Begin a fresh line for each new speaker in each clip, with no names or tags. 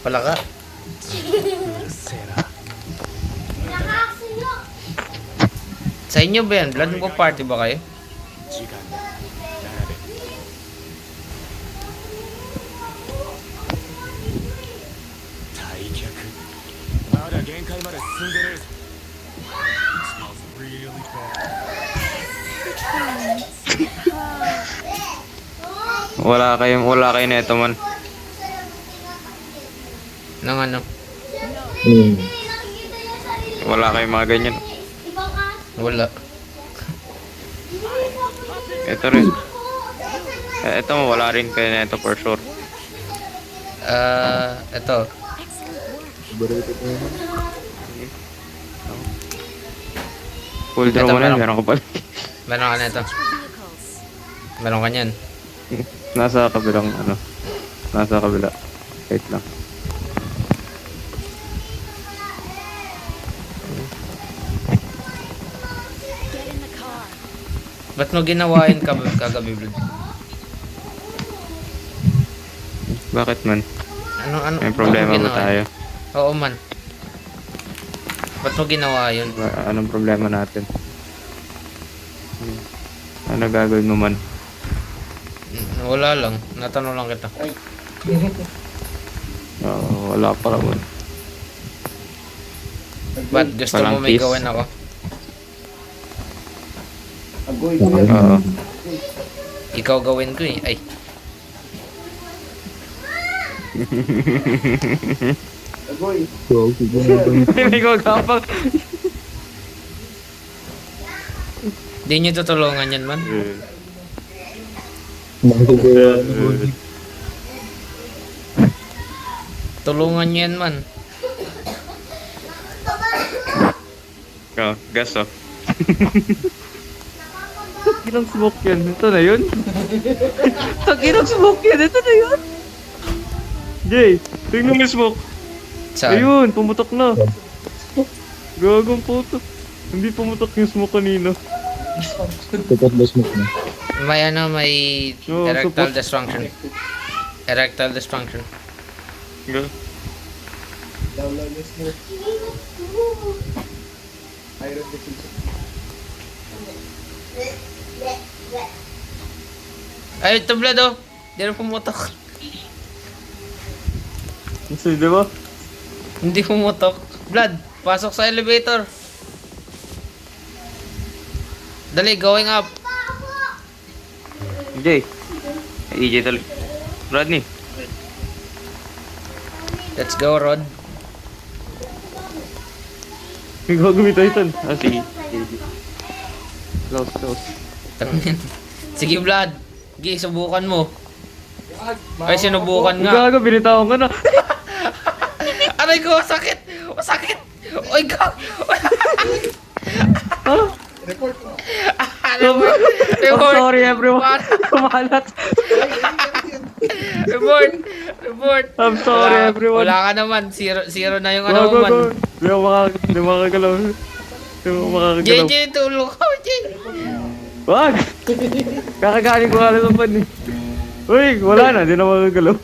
pala ka. Sa inyo ba yan? Blood mo party ba kayo?
Wala kayo neto man.
Nang ano?
Wala kayong mga ganyan.
Wala.
Ito rin. Ito mo, wala rin kayo neto for sure.
Ito.
Full draw
Ito,
mo na,
meron.
meron ka pala.
Meron ka na ito. Meron ka niyan.
Nasa kabilang ano. Nasa kabila. Wait lang.
Ba't mo ginawa yun kagabi, Blood?
Bakit man?
Ano?
May problema
ba't mo
ba
ginawa
tayo?
yun? Oo man. Ba't mo ginawa yun?
Anong problema natin? Ano gagawin mo man?
Wala lang. Natanong lang kita.
Wala pa naman.
Ba't gusto
Walang
mo may
kiss.
gawin ako?
Oo.
Ikaw gawin ko eh. Ay.
May gagapang.
Di nyo tutulungan yan man. Tulungan nyo yan man.
Gas oh. Taginang smoke yan. Ito na yun. Taginang smoke yan. Ito na yun. Jay, tingnan mo yung smoke.
Saan?
Ayun, pumutok na. Gagong puto. Hindi pumutok yung smoke kanina.
Support the smoke na.
May may
Oo,
erectile
support.
dysfunction. Erectile dysfunction.
Ga-
Ay, ito Blood oh. Di na pumutok.
Kasi, di ba?
Hindi pumutok. Blood, pasok sa elevator. Dali, going up.
Jay. EJ talaga. Rodney.
Let's go, Rod.
May gagawin tayo ito. Sige. Close.
Tangin. Sige, Blood. Sige, subukan mo. Ay, sinubukan
Ang
nga.
gago, binitawan ka na.
Aray ko, sakit! Sakit! Oy, gag! Report!
I'm sorry everyone. Kumalat.
Report!
I'm sorry everyone.
Wala ka naman. Zero na yung
Go,
ano
go,
man.
go. Di makakagalaw. Di makakagalaw.
JJ, tulong ko, JJ!
Wag! Kakagaling ko nga lang sa pan eh. Uy, wala na. Di na makakagalaw.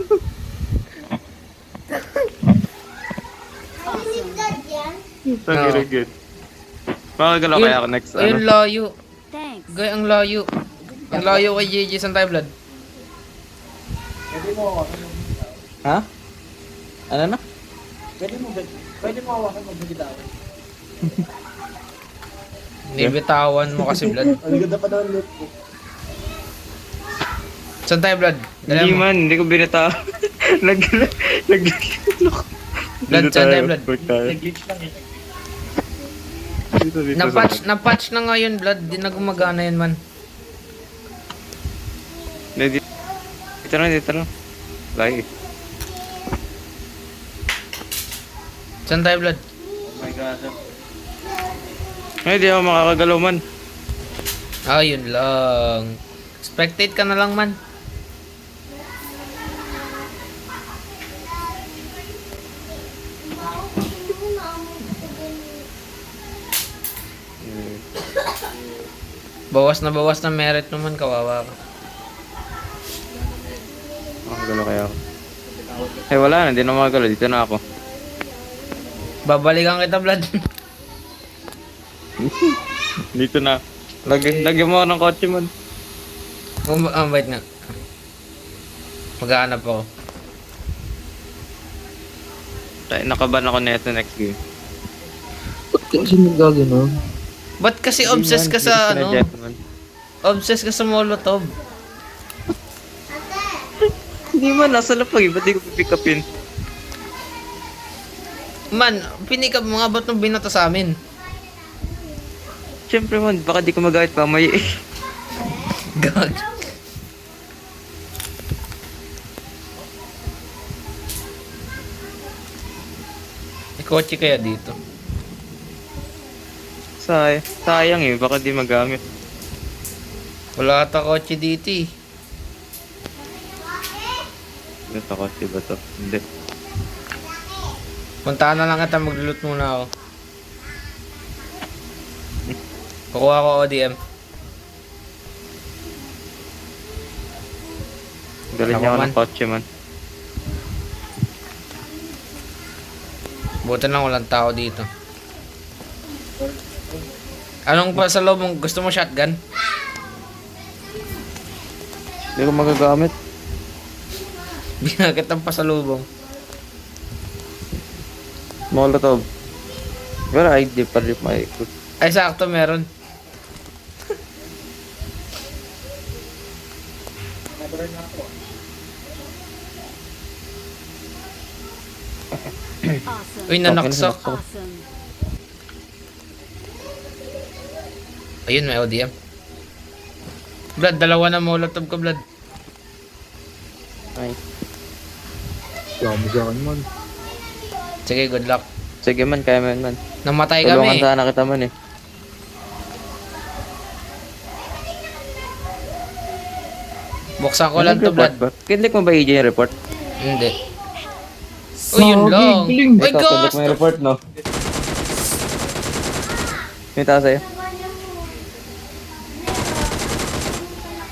Tangirigit. Makakagalaw kaya ako next
Ayun,
ano.
layo.
Thanks.
Gay, ang layo. Ang layo kay JJ. Saan tayo, Blood?
Ha? Ano na? Pwede mo hawakan mag-bitawan.
Nibitawan mo kasi, Blood.
Ang ganda pa daw ang loot ko.
Saan tayo, Blood?
Hindi
Dala mo.
man, hindi ko binita.
Blood, saan tayo, Blood?
Nag-glitch lang eh.
Na-patch na ngayon, Blood. Di na gumagana yan, man.
Dito lang. Lagi.
Saan tayo, Blood?
Oh my god.
Ay, di ako makakagalaw man.
Ayun lang. Spectate ka na lang, man. Bawas na merit naman, kawawa ka.
Makakagalaw kaya ako. Eh wala na, hindi na magalo. Dito na ako.
Babalikan kita, Vlad.
Dito na. Lagyan mo ako ng kotse man.
Wait nga. Maghahanap ako.
Tayo, nakaban ako neto next game.
Ba't kasi nagagano?
Ba't kasi obsessed ka sa ano? Obsessed ka sa Molotov.
Hindi man, nasa lapag. Ba't di ko pipick upin?
Man, pinikap mo nga, ba't nung binato sa amin?
Siyempre man, baka di ko magamit mamaya eh.
Gag. May kotse kaya dito?
Sayang eh, baka di magamit.
Wala ata kotse dito eh.
Ito kotse ba to? Hindi.
Puntahan na lang kita, maglulot muna ako. Kukuha ko ODM.
Galing
Ako
niya ako
man.
ng kotse man.
Buti lang walang tao dito. Anong pa sa loob mong gusto mo, shotgun?
Hindi ko magagamit.
Binakit ang pasalubong.
Molotov. Pero ID pa rin maikot.
Ay, sakto meron.
Awesome.
Uy, nanaksak.
Awesome.
Ayun, may ODM. Vlad, dalawa na molotov ko, Vlad.
Ay.
Dami sa akin man.
Sige, good luck.
Sige man, kaya man.
Namatay
Tulungan
kami.
sana kita man eh.
Buksan ko lang to, Vlad.
ba? Kinlik mo ba EJ yung report?
Hindi. Uy, yun lang. Uy,
Ito, kinlik
gosh!
mo yung report, no? May tao sa'yo?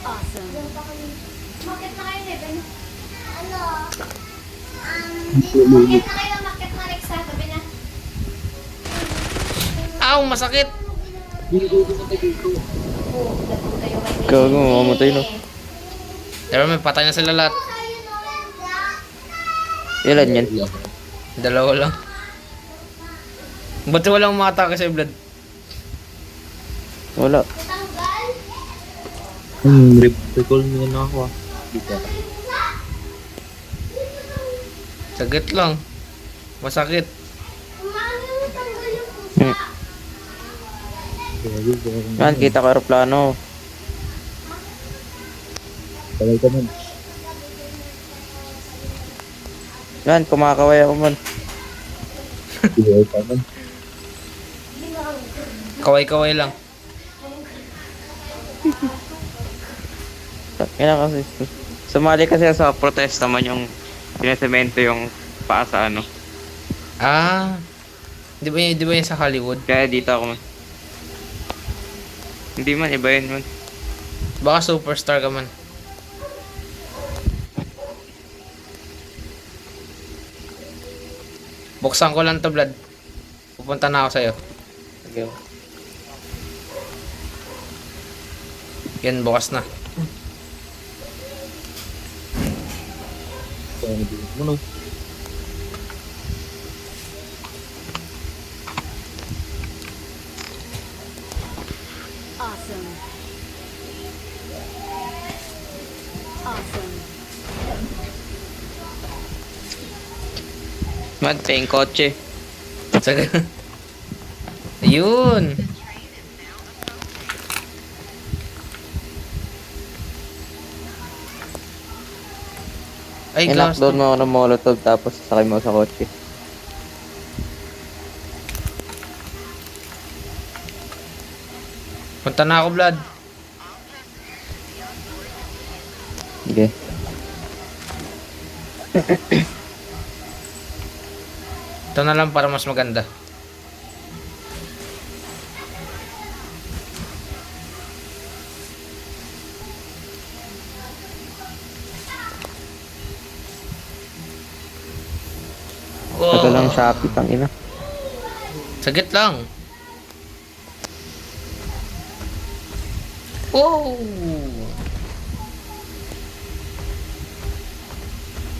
Awesome.
Bakit na kayo, Leven? Ano? Bakit na kayo umakyat na Rex sa tabi na?
Aw, masakit.
Ikaw mo, mamamatay no?
Pero may patay na sila lahat.
Ilan yan?
Dalawa lang. Ba't walang umatake sa Vlad?
Wala.
Recall mo na ako ah. Dito.
Sagit lang. Masakit.
Hmm. Man, kita ko aeroplano.
Tagay ka man.
Man, kumakaway ako man.
Tagay ka man.
Kaway-kaway lang.
Kaya kasi. Sumali kasi sa protest naman yung pinasemento yung paa sa ano.
Ah. Di ba yun sa Hollywood?
Kaya dito ako man. Hindi man, iba yun man.
Baka superstar ka man. Buksan ko lang to, Vlad. Pupunta na ako sa'yo.
Sige.
Yan, bukas na.
Kaya nabigyan mo no.
Awesome. Awesome.
Man, paying kotse.
Saga. Ayun. Ay, gas.
I-knockdown mo ako ng molotov tapos sasakay mo sa kotse.
Punta na ako, Vlad.
Sige.
Ito na lang para mas maganda.
Tagal lang Shopee, tangina.
Sagit lang. Oh!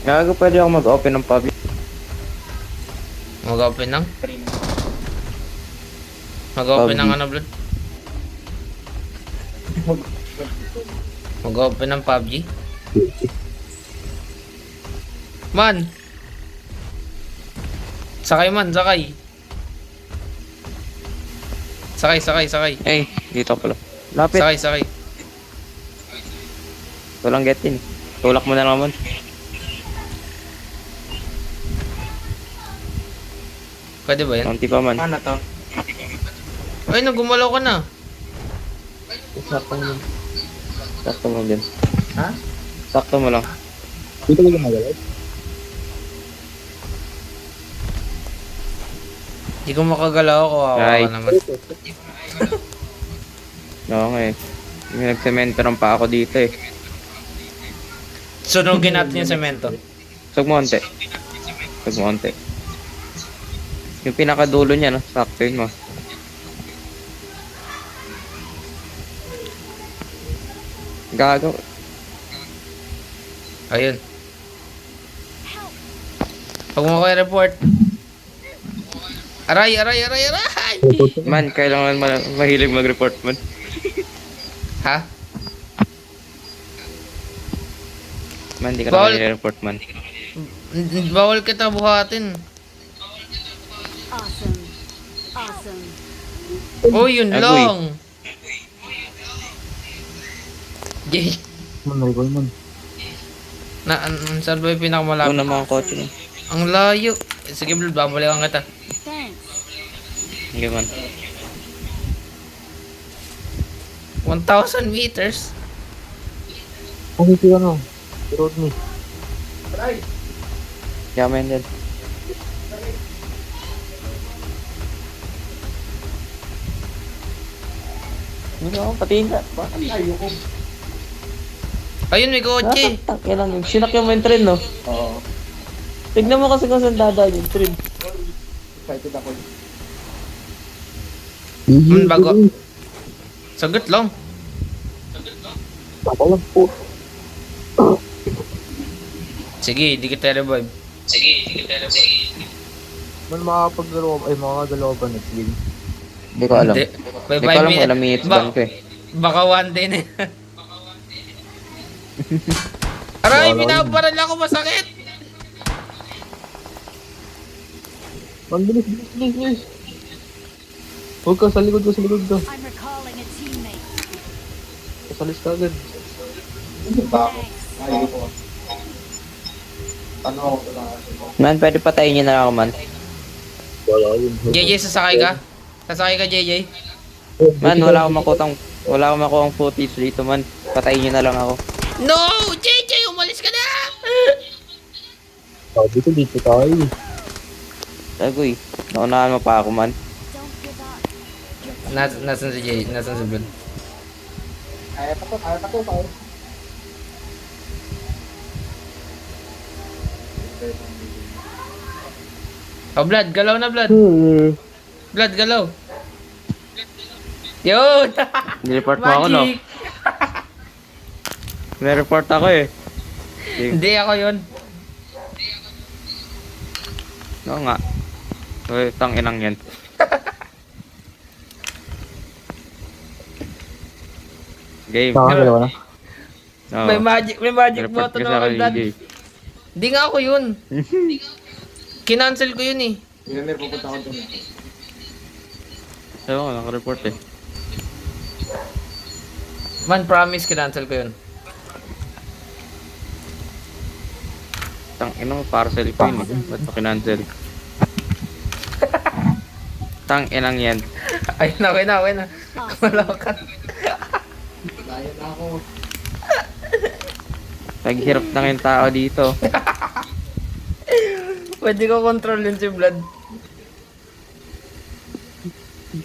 Gago, pwede ako mag-open ng pub.
Mag-open ng? Mag-open ng ano, Blood? Mag-open ng PUBG? Man! Sakay man, sakay. Sakay.
Eh, dito pala. Lapit.
Sakay.
Walang get in. Tulak mo na naman.
Pwede ba yan?
Konti pa man.
Ano to?
Ay, nagumalaw ka na.
Sakto mo. Sakto mo din.
Ha?
Sakto mo lang.
Dito ko yung magalit.
Hindi ko makagalaw ako.
Ay.
Ka naman.
Oo nga eh. May nagsemento ng pa ako dito eh.
Sunugin natin yung semento.
Sug mo onte. Yung pinakadulo niya, no? Sakto yun mo. Gago.
Ayun. Huwag mo kayo report. Aray!
Man, kailangan mahilig mag-report man.
Ha?
Man, di ka
Bawal.
na mahilig-report man.
Bawal kita buhatin.
Awesome.
Oh, yun
Agoy.
lang. Yay.
Man, recall man.
Saan ba yung
Doon
pinakamalapit?
na mga kotse no.
Ang layo. Sige, Blood, babalikan kita.
Thanks.
Hindi man.
1,000 meters?
Okay, si ano? Si Rodney.
Yaman din. Hindi ako, patingin ka. Bakit layo ko?
Ayun, may kotse.
Nakakatake lang yun. Sinakyan mo yung train, no?
Oo.
Tignan mo kasi kung saan dadaan yung train.
Excited ako.
Bago. Sagot lang.
Ako lang po.
Sige, di kita revive.
Man, makakagalaw ba next game?
Hindi ko alam.
Hindi. May
Hindi ko alam kung ilang minutes ban ko eh.
Baka one day na. Aray, binabaral ako, masakit.
Man, bilis. Huwag ka, sa likod ka.
I'm recalling a teammate.
Kasalis ka agad.
Thanks.
Ayaw ko. Ano ako na?
Man, pwede patayin niyo na lang ako, man.
Wala yun.
JJ, sasakay ka? Sasakay ka, JJ?
Man, wala akong makuhang footage dito, man. Patayin niyo na lang ako.
No! JJ, umalis ka na!
Sabi ko dito tayo.
Agoy, naunahan mo pa ako, man.
Don't give up.
Nasaan si JJ? Nasaan si Blood?
Ayaw ko.
Oh, Blood, galaw na, Blood. Blood, galaw. Yun!
Nireport mo ako, no?
Magic!
May report ako eh.
Hindi ako yun.
Oo nga. Uy, tanginang yan. Game.
Nakakagalaw na.
Oo.
May magic
Report
button
kasi
ako,
ako,
Blood.
DJ.
Hindi nga ako yun. Kinancel ko yun eh.
May pupunta ako doon.
Ewan ko, naka-report eh.
Man, promise, kinancel ko yun.
Tanginang parcel ko yun eh. Ba't mo kinancel? Tanginang yan.
Ayun na. Wala ka.
Layo na ako.
Naghirap na yung tao dito.
Pwede ko kontrolin si Blood.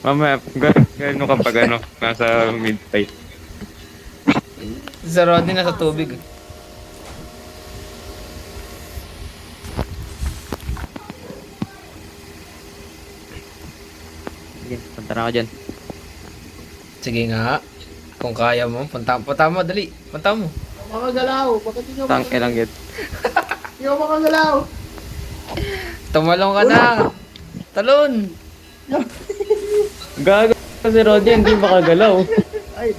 Mamaya, gano'n kapag ano, nasa mid-fight.
Si Rodney nasa tubig. eh.
Sige, punta na ako dyan.
Sige nga. Kung kaya mo, punta mo, dali. Punta mo.
Makagalaw. Bakit hindi ako
Tang ilang yun.
Hindi ako makagalaw.
Tumalong ka na. Talon.
Gago si Roddy, hindi makagalaw.
Ay,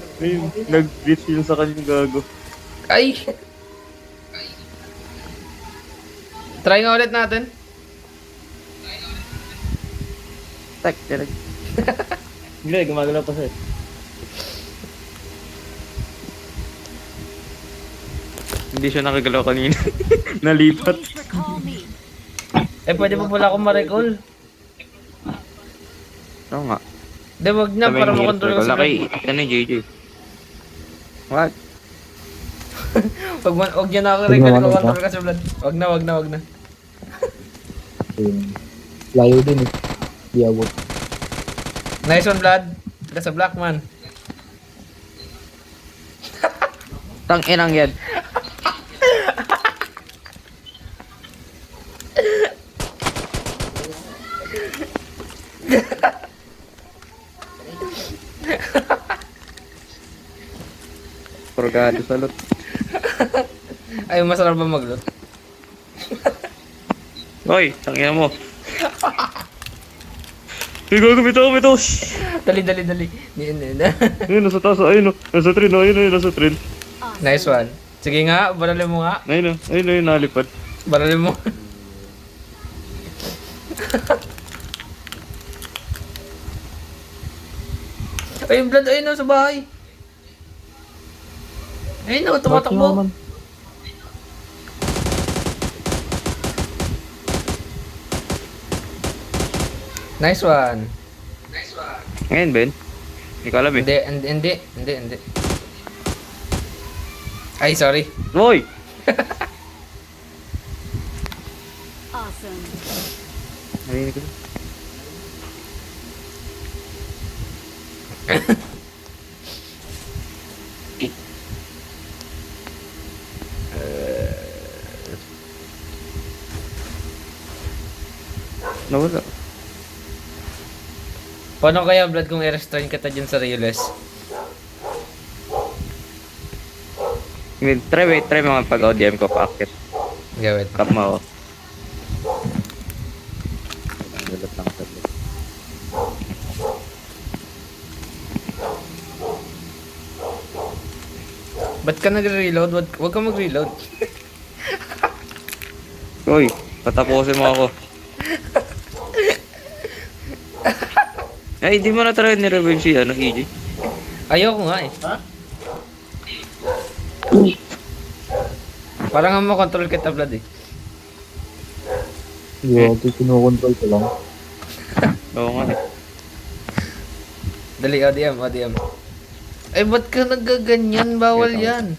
Nag-beat yun sa kanya gago.
Ay. Try nga ulit natin.
Tak, direct. Hindi, gumagalaw pa sa'yo. Hindi siya nakagalaw kanina. Nalipat.
Eh, pwede pa pala akong ma-recall.
Oo nga.
Di, wag na, para makontrol ko sa
Laki, ano yung JJ? What?
Wag niya na ako recall, makontrol ka sa blood. Wag na.
Ayun. Layo din eh. Di abot.
Nice one, blood. Ka sa black man.
Tang inang yan. Purgado salot.
Ay, masarap ba mag-loot?
Hoy, tangina mo. Hey, gago, bitaw.
Dali. Ayun.
Ayun, nasa taas, ayun, nasa train, ayun, nasa train.
Nice one. Sige nga, baralin mo nga.
Ayun, nalipad.
Baralin mo. Ayun, blood, ayun sa bahay. Ayun,
Bakit
tumatakbo.
naman?
Nice one.
Ngayon, Ben. Hindi ka alam eh.
Hindi. Ay, sorry.
Hoy!
Awesome.
Narinig ko. Nawala.
Paano kaya, blood, kung i-restrain kita dyan sa Riles?
Try mo nga pag-ODM ko paakit.
Gawin.
Tap mo ako. Gulat lang sa loob.
Ba't ka nagre-reload? Wag ka mag-reload.
Uy, patapusin mo ako. Ay, di mo na try ni-revenge si EJ.
Ayoko nga eh.
Ha?
Parang nga makontrol kita, blood eh.
Yo, kinukontrol ko lang.
Oo nga eh.
Dali, ODM. Ay, ba't ka nagaganyan? Bawal yan.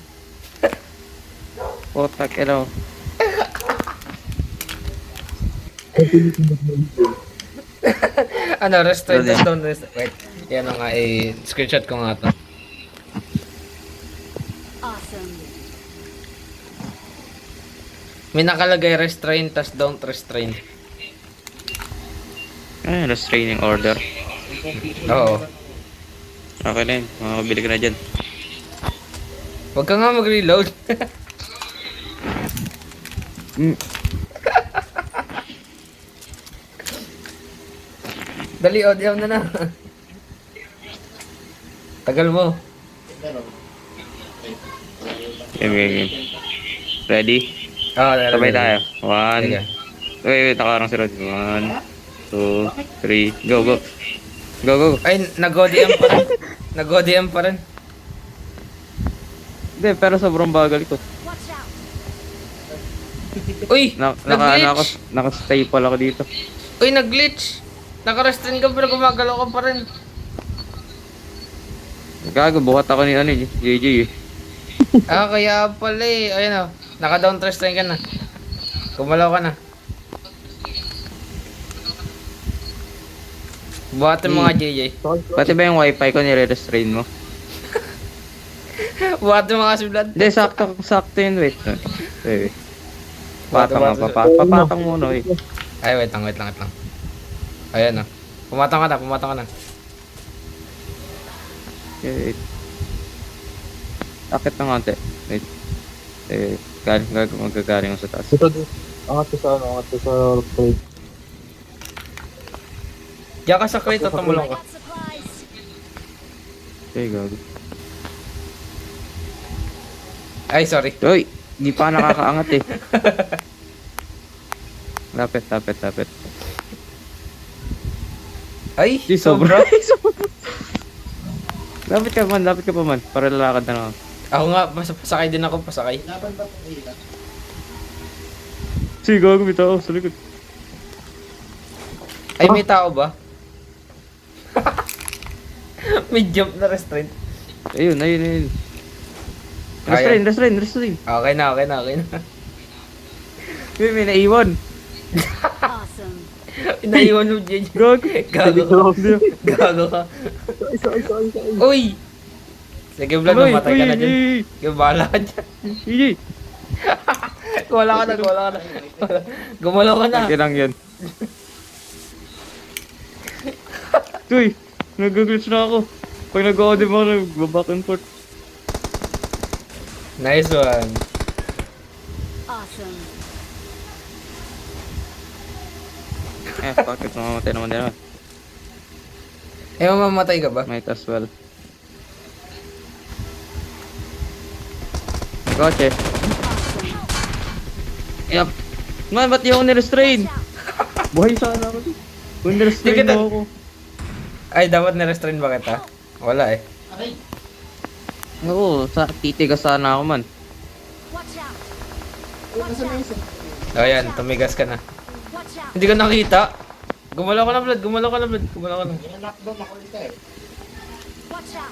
Potak, hello.
Ano, restrain, don't restrain. Wait, yan o nga, screenshot ko nga to.
Awesome.
May nakalagay restrain, tas don't restrain.
Ay, restraining order.
Oo.
Okay na yun, makakabili ka na dyan.
Huwag ka nga mag-reload. Dali, ODM na. Tagal mo.
Game. Ready?
Oo,
Sabay tayo. One.
Sige.
Wait, nakakarang si Rod. 1, 2, 3, go. Go.
Ay, nag-ODM pa rin. Nag-ODM pa rin.
Hindi, pero sobrang bagal ko.
Watch out.
Uy, nag-glitch.
Naka-stay pala ako dito.
Uy, nag-glitch. Naka-restrain ka pero gumagalaw ka pa rin.
Gago, bukat ako ni JJ eh.
Ah, kaya pala eh. Ayun o. Naka-down restrain ka na. Gumalaw ka na. Buhatin mo nga, JJ.
Pati ba yung wifi ko nire-restrain mo?
Buhatin mo nga si Vlad.
Hindi, sakto yun, wait. Wait. Papatang muna eh.
Ay, wait lang. Ayan o. Pumatang ka na, pumatang ka na.
Okay, wait. Akit ng konti. Wait. Magagaling ako sa taas.
Ito doon. Angat ko sa ano, angat ko sa plate.
Diyan ka sa crate at tumulong ka.
Got supplies.
Okay, gago.
Ay, sorry.
Uy! Di pa nakakaangat eh. Lapit.
Ay,
Di, sobra. Lapit ka pa man. Para lalakad na lang ako.
Ako nga, pasakay din ako, pasakay.
Laban ba ito hila?
Sige, gago, may tao sa likod.
Ay, may tao ba? May jump na restraint.
Ayun.
Ayan.
Restrain.
Okay na.
May naiwan.
Awesome.
Inaiwan mo dyan.
Gago.
Gago ka.
Isa.
Uy! Sige, Vlad, mamatay ka na dyan.
Uy!
Sige, bahala ka dyan.
Uy!
Wala ka na. Gumalaw ka na.
Okay lang yan. Uy! Nag-glitch na ako. Pag nag-audim ako, nag-back and forth.
Nice one.
Awesome.
Bakit mamamatay naman din ako?
Eh, mamamatay ka ba?
Might as well. Kotse. Yep. Man, ba't di ako nirestrain? Buhay sana ako. Kung nirestrain
Hindi kita-
mo ako.
Ay, dapat na-restrain ba kita? Wala eh.
Aray!
Oo, titigas sana ako man.
Watch out.
Uy, nasa na isa?
O yan, tumigas ka na.
Watch out.
Hindi ko nakita. Gumalaw ka na, Vlad.
Knockdown ako ulit eh.
Watch out.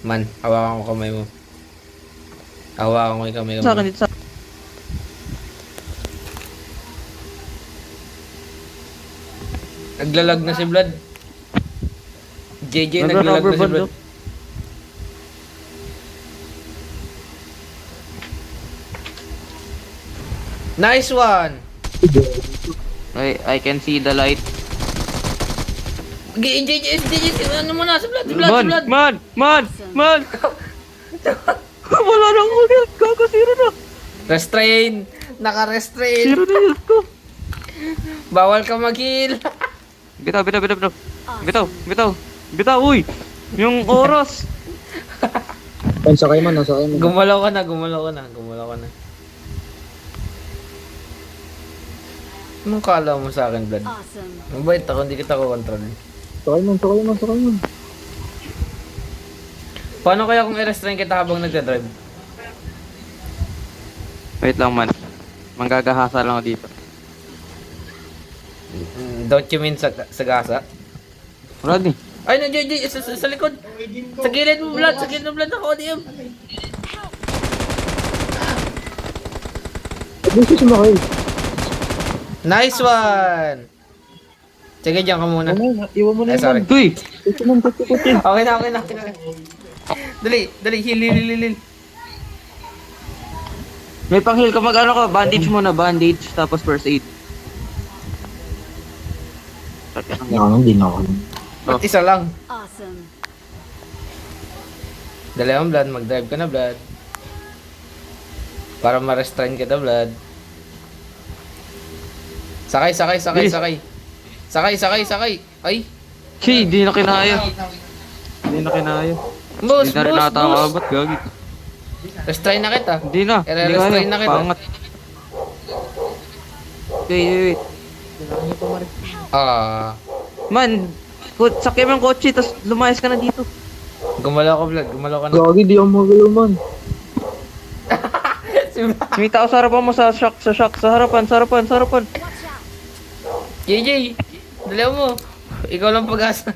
Man, hawakan ko kamay mo. Hawakan ko yung kamay mo.
Sa akin, dito sa
Naglalag na si Vlad. JJ, naglalag na si Vlad. Nice one!
I can see the light.
JJ, ano mo na? Si Vlad.
Man! Wala nang ulit. Gago, zero na.
Restrain! Naka-restrain!
Zero na health ko.
Bawal ka mag-heal!
Bitaw. Bitaw, uy! Yung oras.
Sakay man.
Gumalaw ka na. Anong kala mo sa akin, Vlad?
Awesome.
Mabait ako, hindi kita ko-control.
Sakay man.
Paano kaya kung i-restrain kita habang nagdadrive?
Wait lang man. Manggagahasa lang ako dito.
Don't you mean sa gasa?
Rodney.
Ay, nandiyan, sa likod. Sa gilid mo, Vlad. Ako, ODM.
Gusto sumakay.
Nice one! Sige, dyan ka muna.
Iwan mo
Ay,
na
sorry.
Uy!
Ito man, kutin.
Okay na. Dali, heal.
May pang-heal ka mag-ano ka, bandage muna, tapos first aid.
Hindi na ako.
Ba't isa lang?
Awesome.
Dali ang Vlad, mag-drive ka na, Vlad. Para ma-restrain kita, Vlad. Sakay. Ay!
Chi, di na kinaya.
Boss!
Di na rin nata makabot, gagi.
Restrain na kita.
Hindi na.
I-restrain na kita.
Pangat. Wait. Man, sakyan mo yung kotse, tapos lumayas ka na dito.
Gumalaw ka, Vlad. Gumalaw ka na.
Gagi, di ako magalaw man.
May tao sa harapan mo, sa harapan.
Watch out.
JJ! Dali mo. Ikaw lang pag-asa.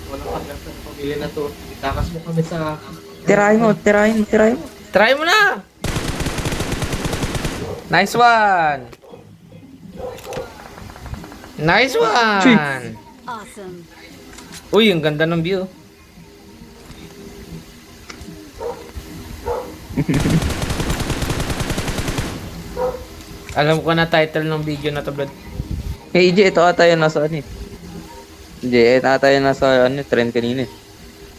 Walang pag-asa ng pamilya na to. Itakas mo kami sa...
Tirahin mo.
Try mo na! Nice one!
Awesome.
Uy, ang ganda ng view. Alam ko na title ng video na to, Brad.
Hey, EJ, ito ata yung nasa ano eh. EJ, ito ata yung nasa ano, trend kanina eh.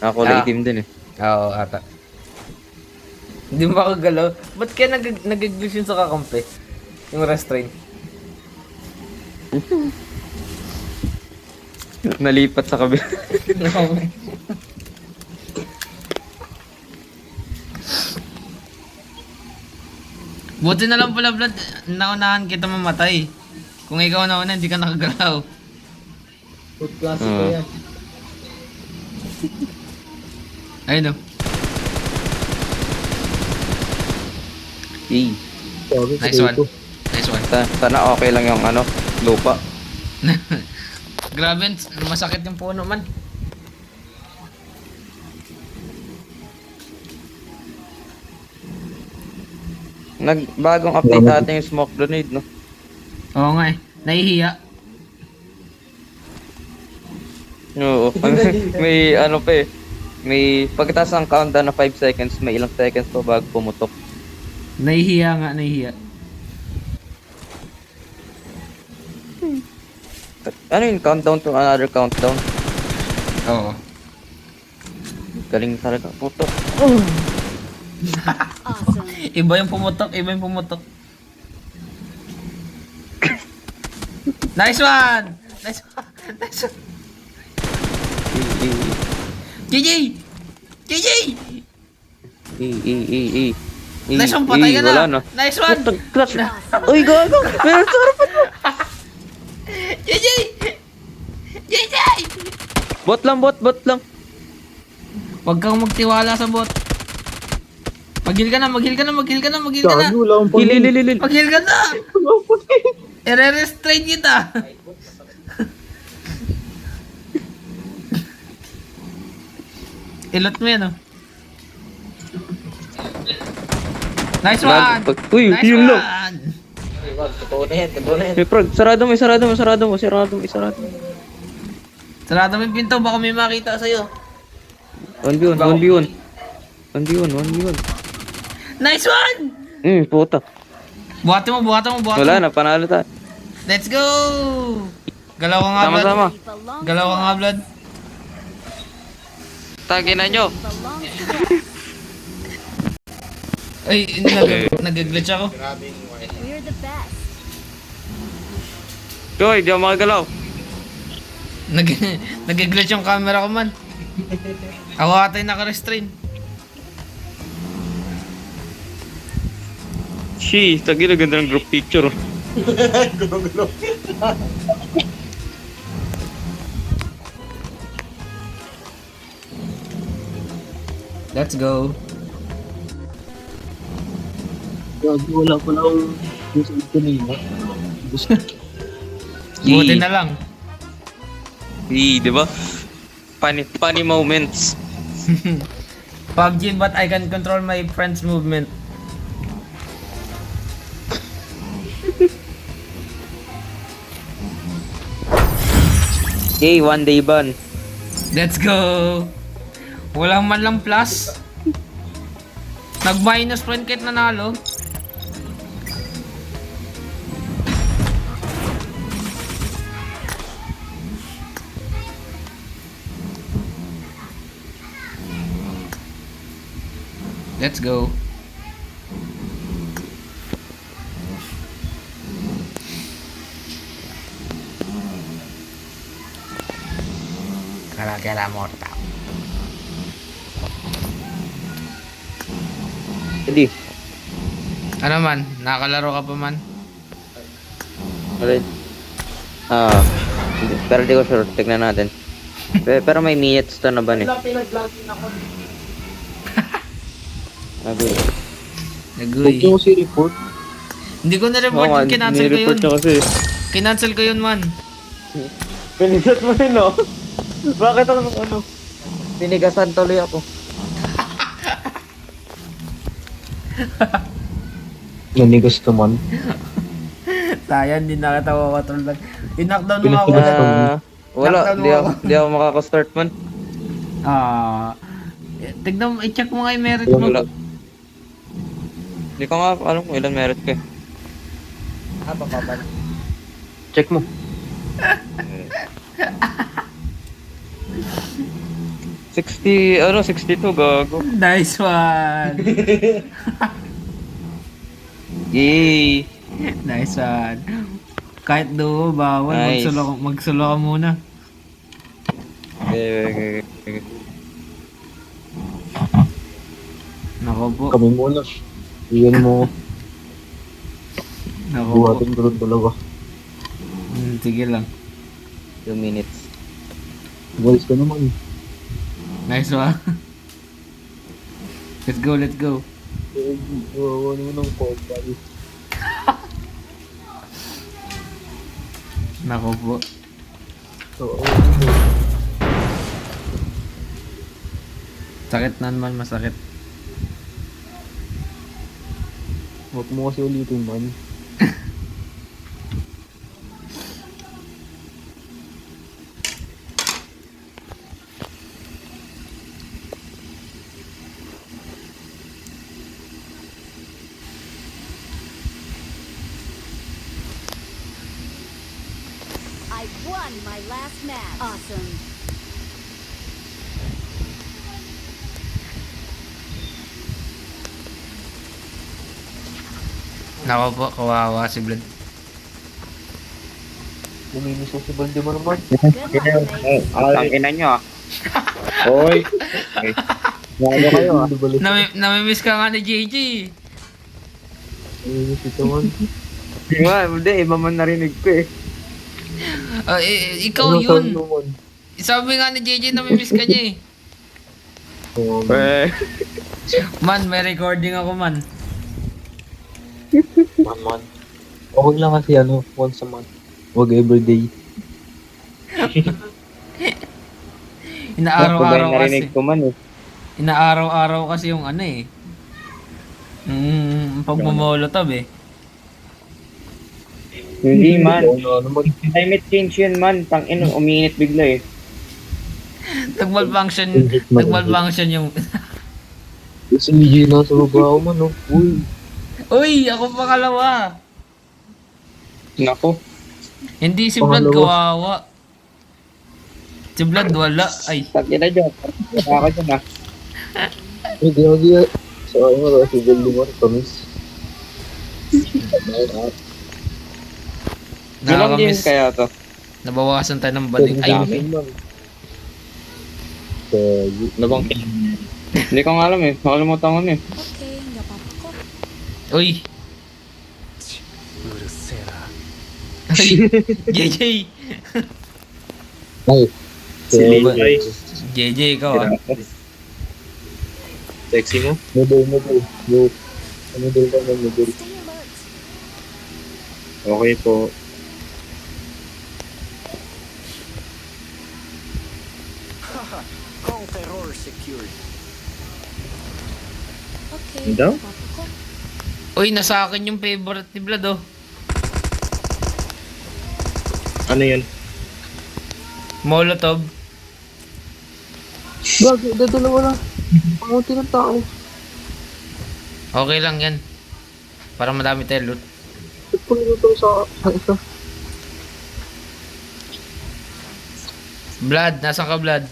Nakakulay
Ah.
itim din eh.
Oo, ata. Hindi mo ako galaw. Ba't kaya nag-glitch yun sa kakampi? Yung restraint.
Nalipat sa kabila.
Buti na lang pala, Vlad. Naunahan kita mamatay. Kung ikaw nauna, hindi ka nakagalaw.
Good classic ko yan.
Ayun o.
Eh,
Nice one. Nice one.
sana okay lang yung ano, lupa.
Grabe, masakit yung puno man.
Bagong update natin yung smoke grenade, no?
Oo nga eh. Nahihiya.
Oo. May ano pa eh. May pagkatapos ng countdown na 5 seconds, may ilang seconds pa bago pumutok.
Nahihiya nga, nahihiya.
Ano yun? Countdown to another countdown.
Oo.
Galing talaga. Puto.
Awesome.
Iba yung pumutok, iba yung pumutok. Nice one! Nice one! Nice one! GG! GG! Nice one, patay ka na!
Wala na.
Nice one!
Clutch! Uy, gago! Meron sa harapan mo!
GG! GG!
Bot lang, bot lang.
Huwag kang magtiwala sa bot. Mag-heal ka na, mag-heal ka na, mag-heal ka na, mag-heal ka na.
Gago, wala akong pang-
Hililililil.
Mag-heal ka na! I-restrain kita! Ilot mo yan, oh. Nice one!
Uy,
Nice
yun lang.
one!
Totoo na yan, totoo na yan.
Hey, Prog, sarado mo.
Sarado mo yung pinto, baka may makita sa'yo.
1v1.
Nice one!
Puta.
Buhati mo.
Wala na, panalo tayo.
Let's go! Galaw ka nga, Vlad.
Sama-sama.
Belong
Galaw ka nga, Vlad.
Tagin na nyo.
belong to them.
Ay, nag-glitch ako.
We're the best.
Joy, di ako makagalaw.
Nag-glitch yung camera ko, man. Ako ata yung naka-restrain.
Tagin na ganda ng group picture.
Let's go.
Gago, wala pala akong gusto kanina.
Buti na lang.
Di ba? Funny moments.
PUBG, but I can control my friend's movement.
Hey, one day ban.
Let's go! Walang man lang plus. Nag-minus point kahit nanalo. Let's go. Kala morta.
Hindi.
Ano man? Nakakalaro ka pa man?
Alright. Pero di ko sure. Tignan natin. Pero may minutes to na ba eh?
Pinag-vlogging ako.
Sabi.
Nagoy.
Huwag nyo kasi report.
Hindi ko na-report yun. Kinancel ko yun.
kasi.
Kinancel ko yun, man.
Pinigat mo rin, no? Bakit ako ano? Pinigasan tuloy ako.
Nanigas naman.
Tayan, hindi nakatawa ko tulad. I-knockdown mo ako.
Pinasigas ka.
Wala,
Lockdown
di
mo
ako, di ako makaka-start man.
Tignan mo, i-check mo nga yung merit mo.
Wala. Hindi ko nga alam kung ilan merit ko eh.
Papaban.
Check mo.
62 gago.
Nice one!
Yay!
Nice one. Kahit do, bawal.
Nice.
Magsulo ka muna.
Okay.
Nako po.
Kami muna. Iyan mo.
Nako po.
Buhatin ko rin dalawa.
Sige lang.
2 minutes.
Boys ka naman.
Nice one. Let's go, let's go.
Ano mo ng kopal.
Nako po.
Oo.
Sakit na naman, masakit.
Huwag mo kasi ulitin man.
I won my last match. Awesome.
Nako po, kawawa si Blood.
Luminis ko si Balde mo naman.
Good luck, mate.
Ang ina nyo ah. Hoy!
Ano kayo ah?
Namimiss ka nga ni JJ.
Luminis ito man.
Hindi nga, hindi. Iba man narinig ko eh.
Ikaw
Ano
yun.
sound mo man?
Sabi nga ni JJ, namimiss ka niya eh.
Eh.
Man, may recording ako man.
Man. Okay lang kasi once a month. Huwag everyday.
Inaaraw-araw kasi.
Narinig ko man eh.
Inaaraw-araw kasi yung pagmamolotov eh.
Hindi man.
Ano mag...
Climate change yun man. Tangin, umiinit bigla eh.
Nag-malfunction yung...
Si EJ na sa baba man oh. Uy.
Uy, ako pangalawa.
Nako.
Hindi si Blood
Pangalawa.
kawawa. Si Blood wala. Ay,
Tangin na dyan. Ako dyan ah.
Hindi. Sa akin mo si Balde mo. Kamis.
Ilang din
nakakamiss.
kaya to?
Nabawasan tayo ng bading. Ay,
Nabang. Hindi ko nga alam eh. Nakalimutan ko na eh.
Okay, napapa ko.
uy. Uy, JJ.
Ay.
JJ, ikaw ah.
Sexy mo? Model. Yo. Model ka ng model.
Stay alert.
Okay po.
Okay,
Daw?
napapa ko.
Uy, nasa akin yung favorite ni Blood oh.
Ano yun?
Molotov.
Gagi, dalawa lang. Pangunti ng tao.
Okay lang yan. Para madami tayo loot.
Ba't ko nito sa isa?
Blood, nasaan ka Blood?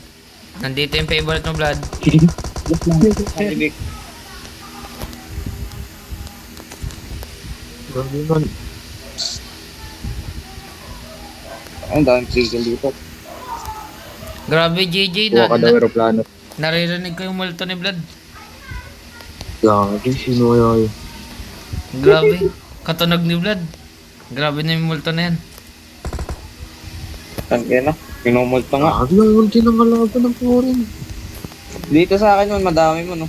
Nandito yung favorite mo Blood.
Halibig.
Gagi man.
Ang daming tigil dito.
Grabe JJ
Kuha ka daw aeroplano.
naririnig ko yung multo ni Blood.
Gagi, sino kaya yun?
Grabe. Katunog ni Blood. Grabe na yung multo na yan.
Tangin na. Pinumulto nga.
Gagi, ang ulti ng kalaban ng foreign.
Dito sa akin yun, madami mo no.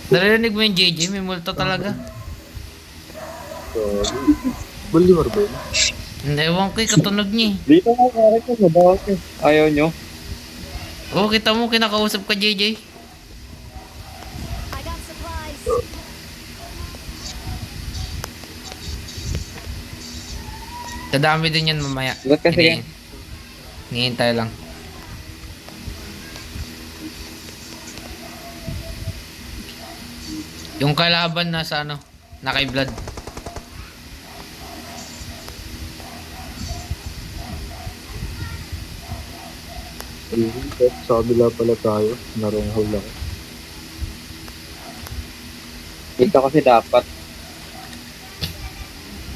Naririnig mo yung JJ, may multo talaga.
Gagi. Balde mo ba yun?
Hindi, ewan ko katunog niya eh.
Dito nga sa akin yun, madami. Ayaw nyo.
Oo, kita mo, kinakausap ka JJ.
I got supplies.
Dadami din yan mamaya.
Ba't kasi
Hihintay lang. Yung kalaban na sa na kay Blood.
Sa kabila pala tayo. Narong hole ako.
Dito kasi dapat.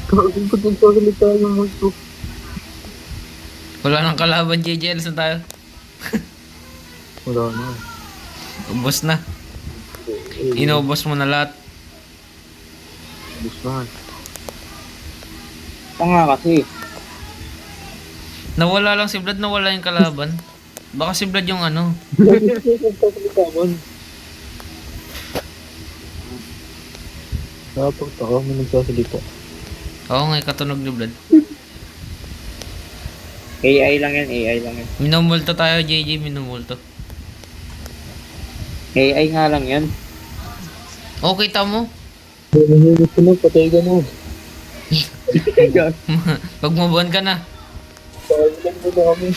Bakit ba't nagsasalita yung multo?
Wala nang kalaban, JJ. Alas na tayo.
Wala na.
Ubos na. Inubos mo na lahat.
Gusto na.
Tanga kasi.
Nawala lang si Vlad, nawala yung kalaban. Baka si Vlad yung ano.
Nagsasalita man. Nakapagtaka, may nagsasalita.
Oo nga, katunog ni Vlad.
AI lang yan, AI lang yan.
Minumulto tayo, JJ, minumulto.
AI nga lang yan.
Okay, tamo.
Nangyayari ko na, patay ka na.
Pagmubuan ka na.
Patay lang mo na kami.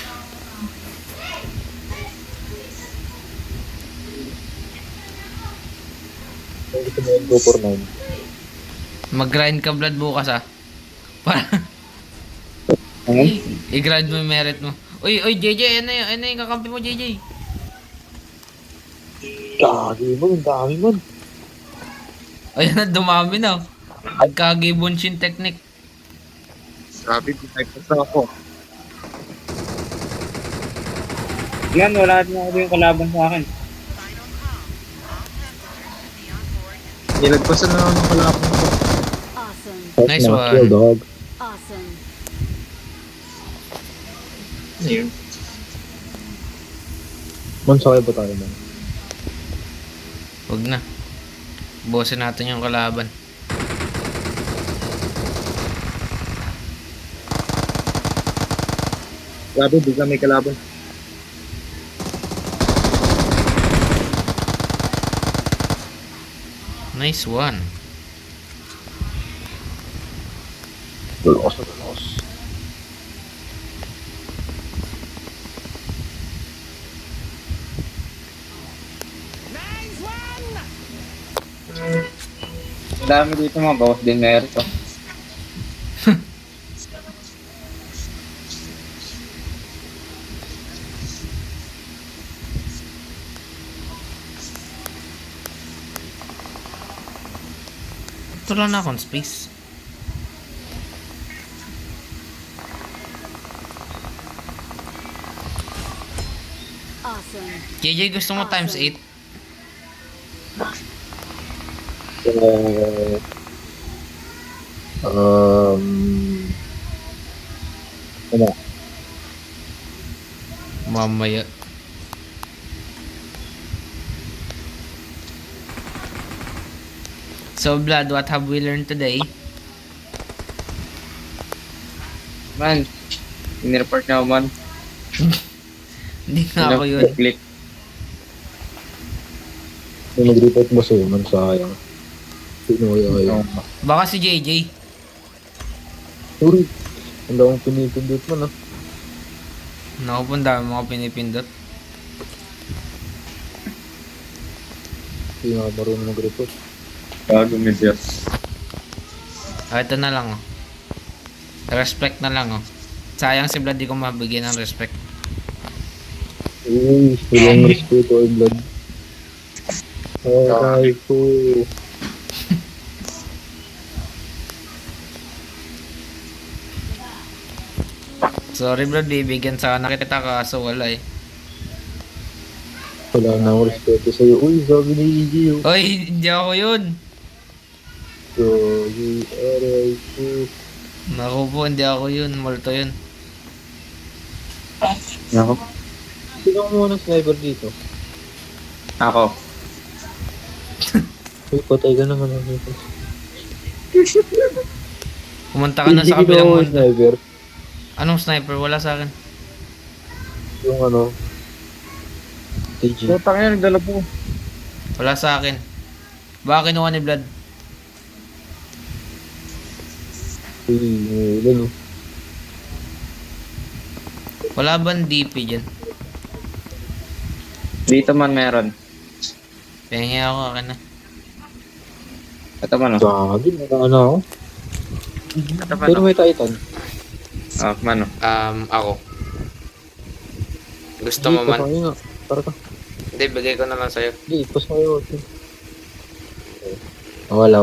Ay, gusto mo yung go for 9.
Mag-grind ka, Vlad, bukas ah. Para
Ano?
i-grind mo yung merit mo. Uy, JJ, ano yung kakampi mo, JJ?
Kagi mo, ang dami man.
Ayun na, dumami na. Nagkagibonshin technique.
Grabe, pinagpas ako.
Yan, wala din ako yung kalaban sa akin.
Nilagpasan na ako ng kalapang ko.
Awesome.
Nice one.
Kill, dog.
Awesome.
Ano yun?
Man, sakay ba tayo man?
Huwag na. Bosin natin yung kalaban.
Grabe, bigla may kalaban.
Nice one.
Lakas na lakas.
Ang dami dito mga bawas din meron to.
Ito lang na akong space.
Awesome.
JJ, gusto mo times 8?
Uh, um, ano?
Mamaya. So, Vlad, what have we learned today?
Man, inireport na ako man.
Hindi nga ako yun.
Click.
May nag-report ba sa'yo man, sayang. Sino kaya yun?
Baka si JJ.
Sorry. Ang daming pinipindot mo na.
Naku po, ang dami mga pinipindot.
Hindi nga marunong mag-report.
Bago medyas.
Ito na lang, oh. Respect na lang, oh. Sayang si Vlad, di ko mabigyan ng respect.
Uy, walang respeto ay blood. Ay, ko.
Sorry, Vlad, bibigyan sana kita kaso wala eh.
Wala na akong respeto sa'yo. Uy, sabi ni Iggy yun.
Oy, hindi ako yun.
So, aray ko.
Naku po, hindi ako yun. Multo yun.
Ako.
Sino ang muna sniper dito?
Ako.
Uy, patay ka naman ako dito.
Pumunta ka na sa
Hindi
kabilang
ginawa
mundo.
sniper.
Anong sniper? Wala sa akin.
Yung ano. TG.
Putang yan, nagdala po.
Wala sa akin. Baka kinuha ni Vlad.
Uy, ilan o.
Wala ba DP dyan?
Dito man meron.
Pengi ako, akin na.
Ito man oh.
Gagi, nakana ako.
Ito man
Pero
oh.
may Titan.
Ah, man oh.
Ako. Gusto mo man.
Pasok nga. Tara ka.
Hindi, bigay ko na lang sa'yo.
Sige, pasok kayo. Wala.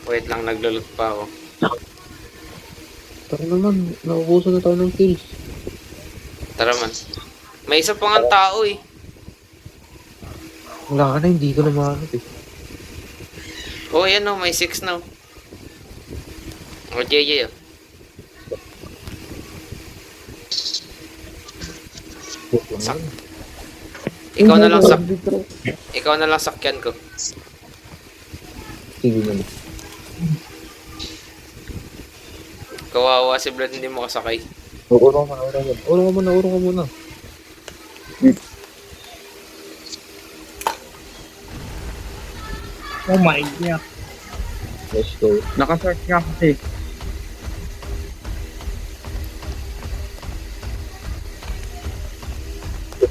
Wait lang, naglulot pa ako.
Tara naman, naubusan na tayo ng kills.
Tara man. May isa pa nga tao eh.
Wala ka na, hindi ko na mahanap eh.
Oh, yan oh, may 6 na. Oh, JJ oh. Sak. Ikaw na lang sakyan ko.
Sige naman.
Kawawa si Brad, hindi mo kasakay.
Urong ka muna.
Oh my God.
Let's go.
Naka-search nga kasi.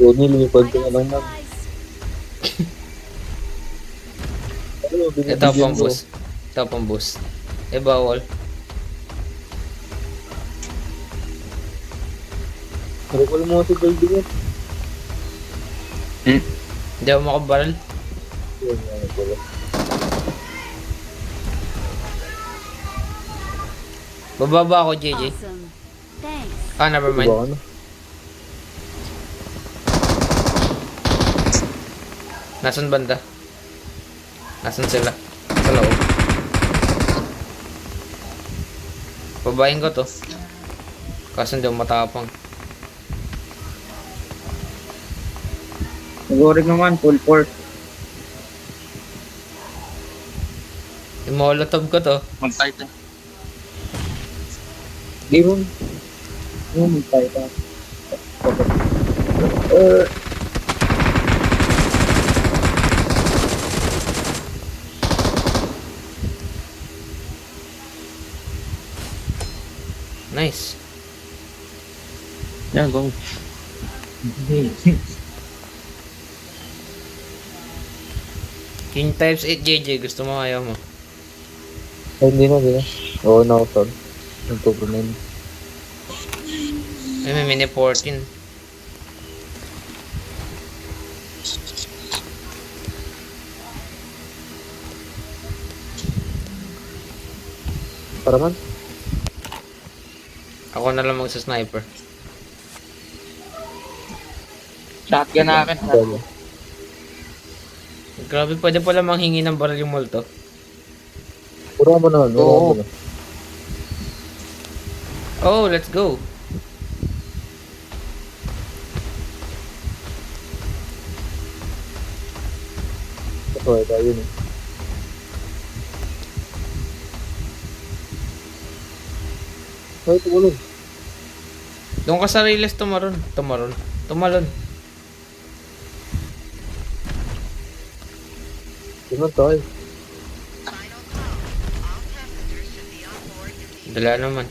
Ronnie, lumipad ka na lang man.
Supplies.
Ito pang boost. Ito pang boost. Eh, bawal.
Recall mo si Goldie yan.
Hindi ako makabaril.
Yun nga, wala.
Bababa ako, JJ.
Awesome. Thanks.
Ah, never mind.
Diba ka na?
Nasaan banda? Nasaan sila? Sa loob. Babayin ko to. Kaso hindi ako matapang.
Siguro naman, full force.
Imolotov ko to.
Mag-titan.
Di mo.
Mag-titan.
Nice.
Yan, go.
King types 8 JJ. Gusto mo, ayaw mo.
Ay, hindi na. Oo, na ako sir. Nagtupro na yun.
Ay, may mini 14.
Para man.
Ako na lang magsa-sniper.
Shotgun na akin.
Dali.
Grabe, pwede pala manghingi ng baril yung multo.
Puro ka mo na.
Oo.
Oh, let's go.
Okay, tayo yun eh. Ay, tumulong.
Doon ka sa Riles tumaron. Tumalon.
Tingnan tayo.
Dala naman.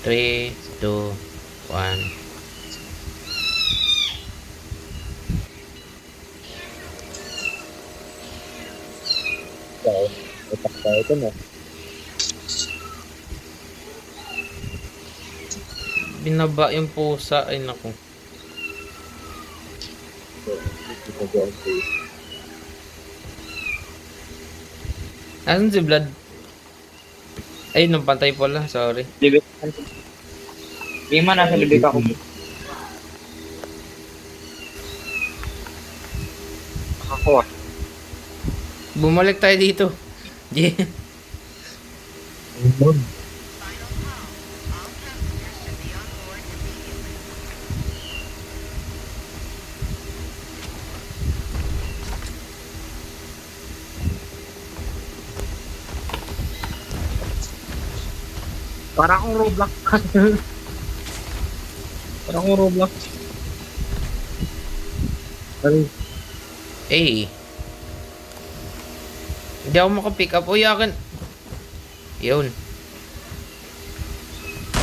Three, two, one.
Tayo. Atak tayo ito na.
Binaba yung pusa. Ay, naku.
Ginagawa ko yun.
Nasaan si Vlad? Ay, nung pantay pala. Sorry.
Libit. Di man, nasa libit ako. Ako ah.
Bumalik tayo dito. J.
Ayun.
Para akong Roblox. Para akong Roblox.
Ay,
Eh. Hindi ako makapick up. Uy, akin. Yun.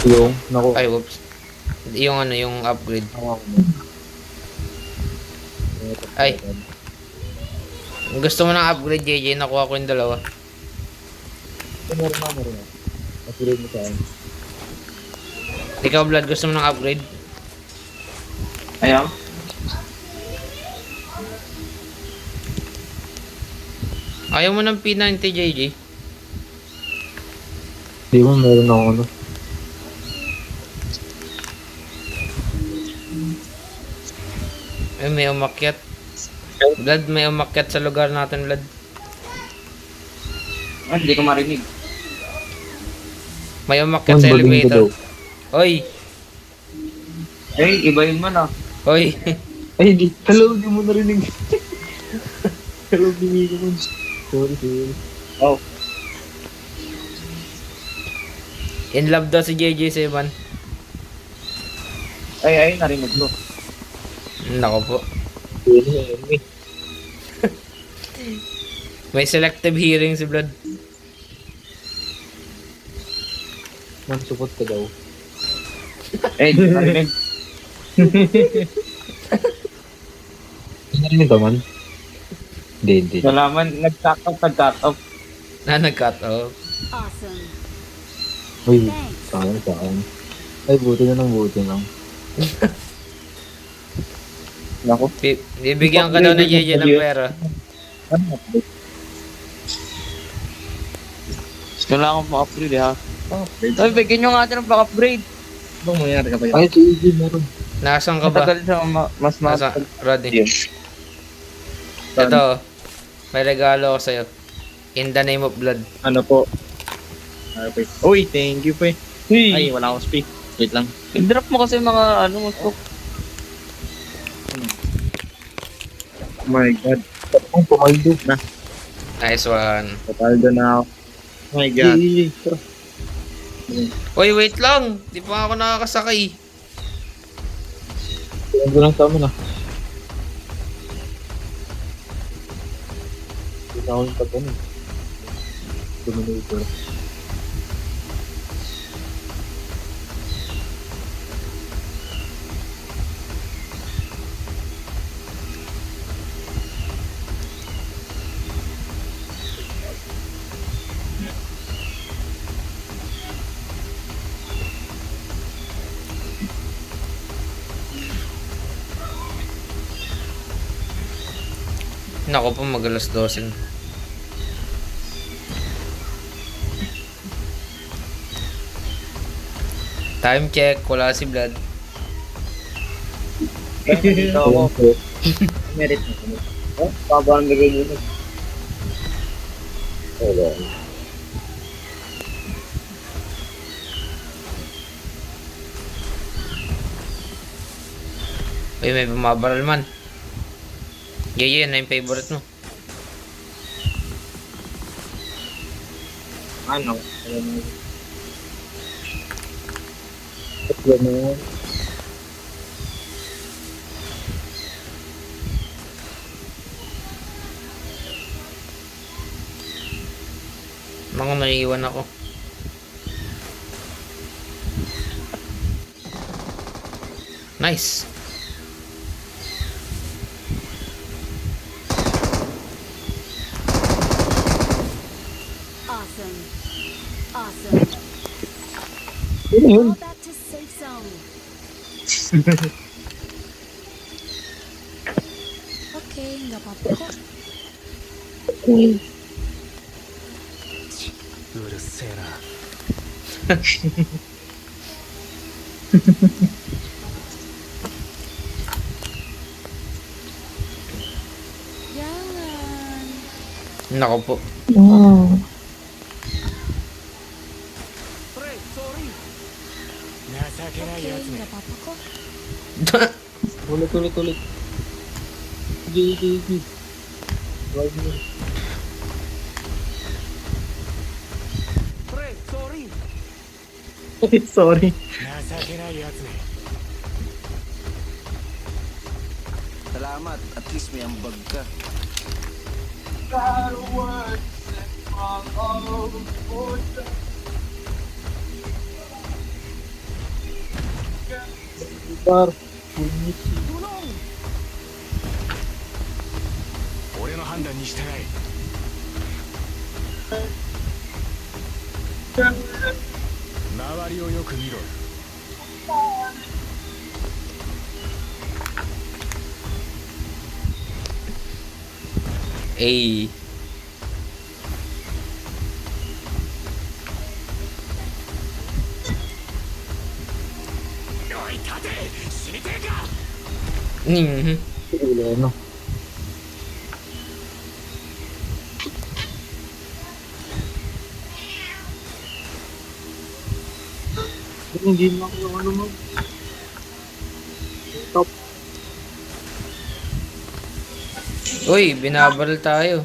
yung, naku.
Ay, whoops. Yung ano, yung upgrade.
Naku.
Ay. Gusto mo ng upgrade, JJ? Nakuha ko yung dalawa.
Meron na. Upgrade mo sa akin.
Ikaw, Vlad, gusto mo ng upgrade?
Ayaw.
Ayaw mo ng P90, JJ?
Di mo, meron ako ano.
Ay, may umakyat. Vlad, may umakyat sa lugar natin, Vlad.
Ah, hindi ko marinig.
May umakyat sa
Ang baling ko daw.
elevator. Hoy!
Eh, iba yun man ah.
Hoy!
Ay, di. Hello, di mo narinig. Hello, di mo mo. Sorry.
In love daw si JJ Seban.
Ay, narinig ko.
Nako po. May selective hearing si Vlad.
Support ka daw.
Eh, hindi ko narinig.
Narinig ka man? Hindi.
Nalaman, nag-cut off.
Nag-cut off.
Awesome.
Uy,
Thanks.
saan. Ay, buti lang.
Naku.
Bibigyan ka daw ni JJ ng pera.
Kailangan ko ma-upgrade ha. Ay, bigyan nyo nga natin ng pang-upgrade.
Anong mangyari ka ba yun?
Ay, si EG meron.
Nasaan ka ba?
Matagal siya mas
Nasa, Roddy.
Yes.
Ito, may regalo ko sa'yo. In the name of blood.
Ano po? Okay. Uy, thank you po eh. Ay, wala akong speak. Wait lang.
I-drop mo kasi yung mga ano mo.
Oh my God.
Ang pumaldo.
Nice one.
Totaldo na ako. Oh my God.
Uy, wait lang. Di pa ako nakakasakay.
Pumaldo lang sa amin ah. Hindi na ako yung pag-ano. Dominator.
Nako po, mag-alas 12 na. Time check, wala si Vlad.
Dito ako. Merit mo. Oh, baba ang bigay nyo.
Uy, may bumabaral man. Yeye, yan na yung favorite mo.
Ano?
Mga naiiwan ako. Nice.
Awesome. Awesome.
Ano yun?
Fall back to safe zone. Okay, nggak apa-apa kok. Jangan.
Nako po.
Okay, nggak apa-apa kok.
Ulit. Sige. Drive mo.
Sorry.
Salamat, at least may ambag ka.
Bar.
A. Mhm.
Wala na. Hindi na ako yung ano mo. Top.
Uy, binabaril tayo.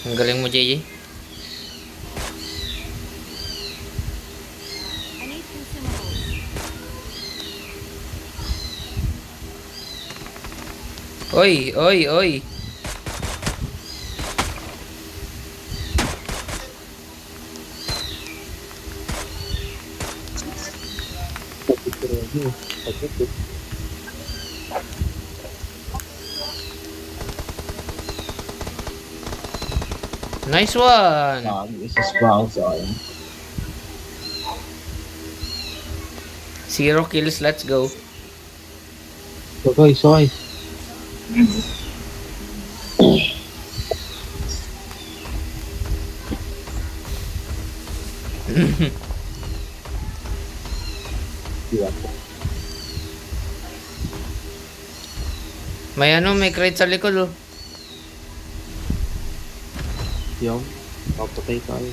Ang galing mo, JJ.
I need consumables.
Oy, oy, oy. Nice one.
Isa spawn sa akin.
0 kills, let's go.
Sakay, sakay.
May ano, may crate sa likod oh.
Yung, papatay tayo.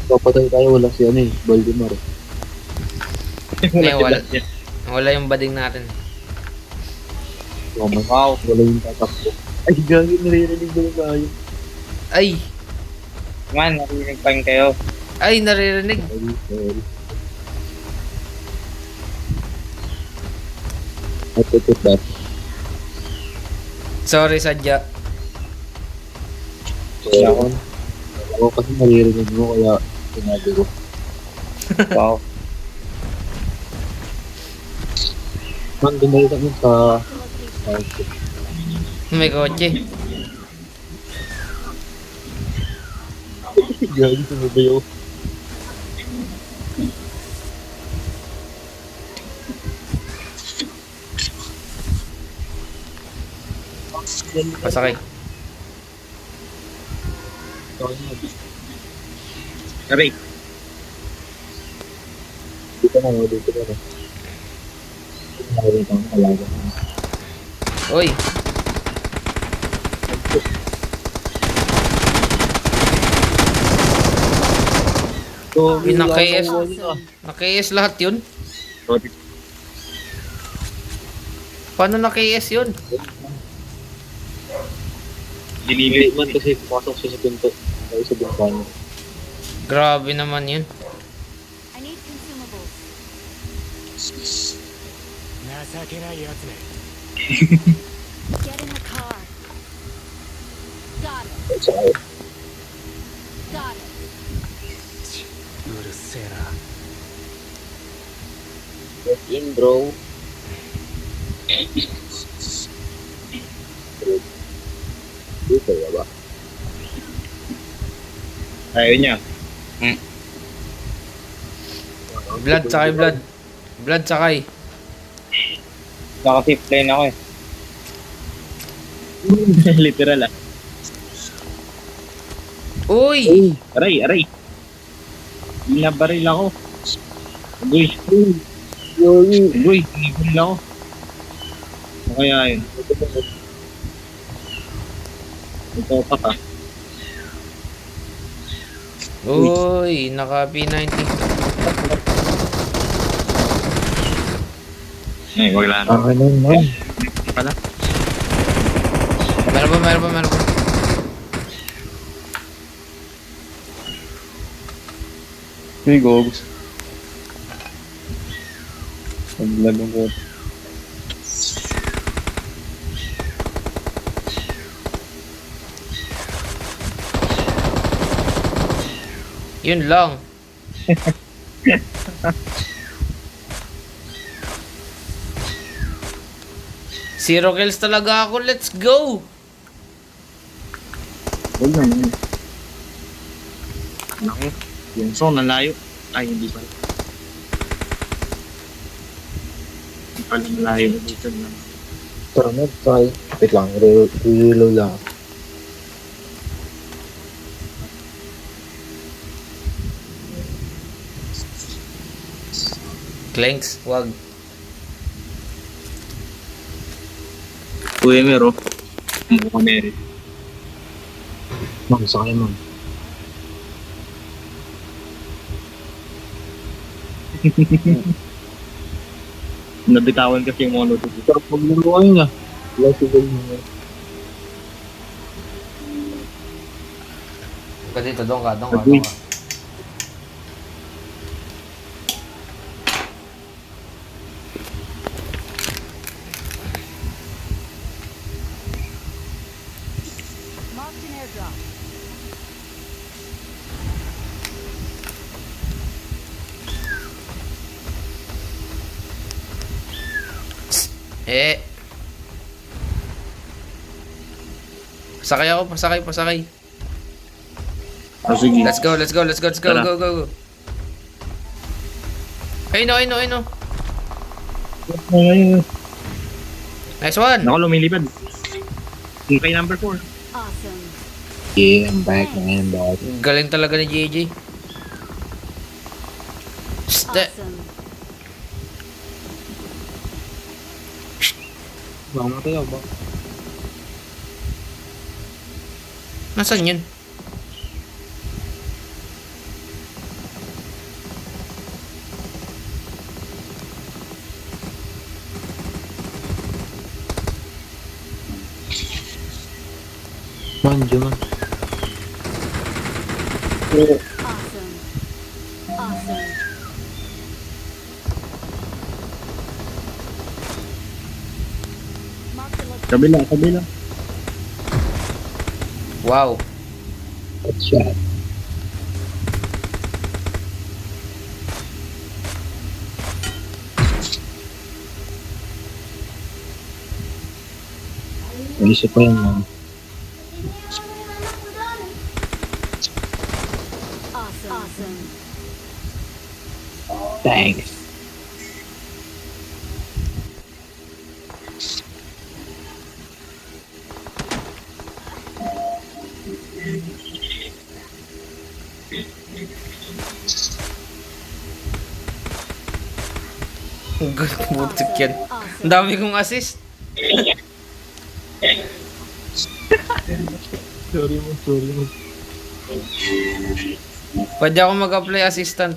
Papatay tayo, wala si ano eh, Valdemar.
May wala yung bading natin.
Wow, wala yung tatakbo. Ay, gagi, naririnig na tayo.
Ay,
Man, narinig pa rin kayo.
ay naririnig.
Sorry, sorry. I put it back.
Sorry, sadya.
Kaya ako kasi naririnig mo, kaya sinabi ko.
Wow.
Man, dumayo kami sa...
May kotse.
Gagi, sumabayaw.
Pasakay.
Aray.
Dito na, dito na. Nakikita ko talaga.
Uy,
So,
naka-KS.
Awesome.
Naka-KS lahat yun.
Sorry.
Paano naka-KS yun?
Dinilit
man kasi pumasok siya sa pinto. Ay, sa bintana.
Grabe naman yun.
I need consumables. Get in the car. Got it.
Sa
Got it.
get in, bro. Dito, ba?
Ayaw niya.
Blood sakay, blood. Blood sakay.
Naka-fifth lane ako eh. Literal ah.
Uy!
Aray, aray. Binabaril ako. Uy,
Yogi.
uy, binabaril ako. Ano kaya yun? Ito pa ka.
Uy, naka P90.
Ay, wag lang.
Ang ano man.
Pala.
Meron pa, meron pa, meron pa.
Hey, Gogs. Ang lalong ko.
Yun lang. Zero kills talaga ako. Let's go!
Huwag na yun. Naku, yung song nalayo. Ay, hindi pa. Hindi pa nalayo dito na.
Tara na, try. Wait lang, reload lang.
Clanks, wag.
Uy, Mero. Mukha meron.
Ma'am, sakay ma'am.
Nabitawan kasi yung mono dito.
Pero pag naluwa yun ah. Wala siguro mo.
Ka dito, doon ka.
Uy.
Marked an airdrop.
Eh. Pasakay ako, pasakay.
Oh, sige.
Let's go.
Tara.
Go. Ayun no. Nice one.
Naku, lumilipad. Okay, number 4.
Awesome.
Yeah, I'm back man, dog.
Galing talaga ni JJ. Ste.
Awesome.
Baka matayaw ba?
Nasaan yun?
Man, dyan man.
Awesome. Awesome. Marked a location.
Kabila.
Wow.
That's shot. May isa pa yun, man.
Awesome.
Thanks.
Good butik yan. Ang dami kong assist.
Sorry mo.
Pwede ako mag-apply assistant.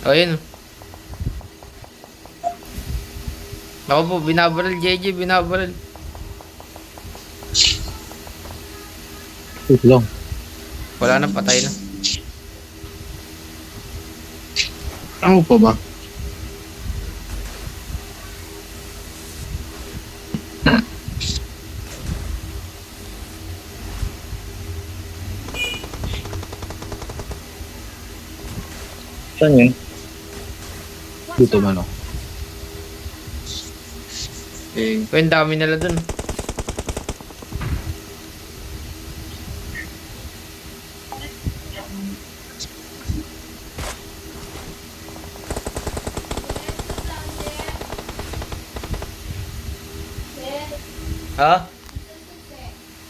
O yun. Ako po, binabaril JJ, binabaril.
Wait lang.
Wala na, patay na.
Ako pa ba? Saan yun?
Dito man ako.
Uy, ang dami nila dun. Ha?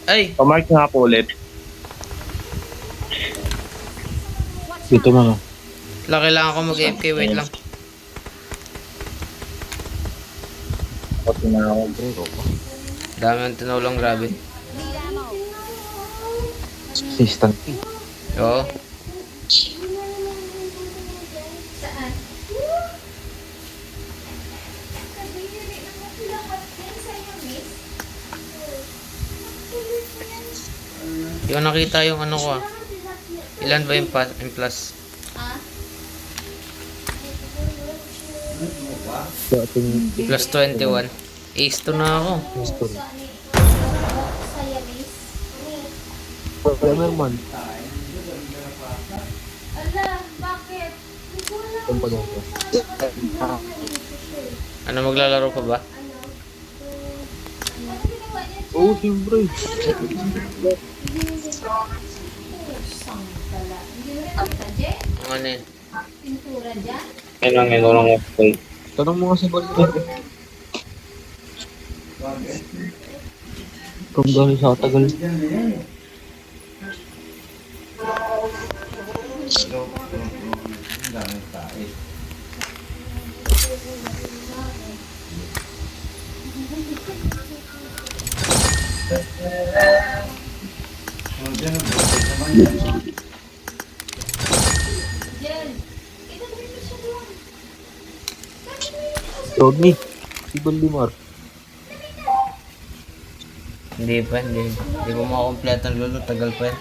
Ay,
Pamark nga po ulit.
Dito man ako.
kailangan ko mag-AFK, wait lang.
Pati na ako bro.
Dami ang tinulong, grabe.
Need ammo.
Assistant.
Oo.
Saan?
Hindi ko nakita yung ano ko ah. Ilan ba yung plus?
Ah?
Dating
Plus 21. Ace 2 na ako.
history.
Sa Yaris.
Wala naman.
Ala, bakit? Hindi ko alam.
Ang pag-asa.
Ano, maglalaro pa ba?
Ano ginawa niya?
Oo, siyempre.
Sangkala. Hindi mo rin nakita, Je?
Ano yun?
Pintura dyan?
Tanong mo nga sa balik. Kung gano'n siya katagal.
Jen, idagay mo siya doon.
Rodney, si Baldimar.
Hindi pa, hindi. Hindi ko makakompleto ang lolo. Tagal pa yan.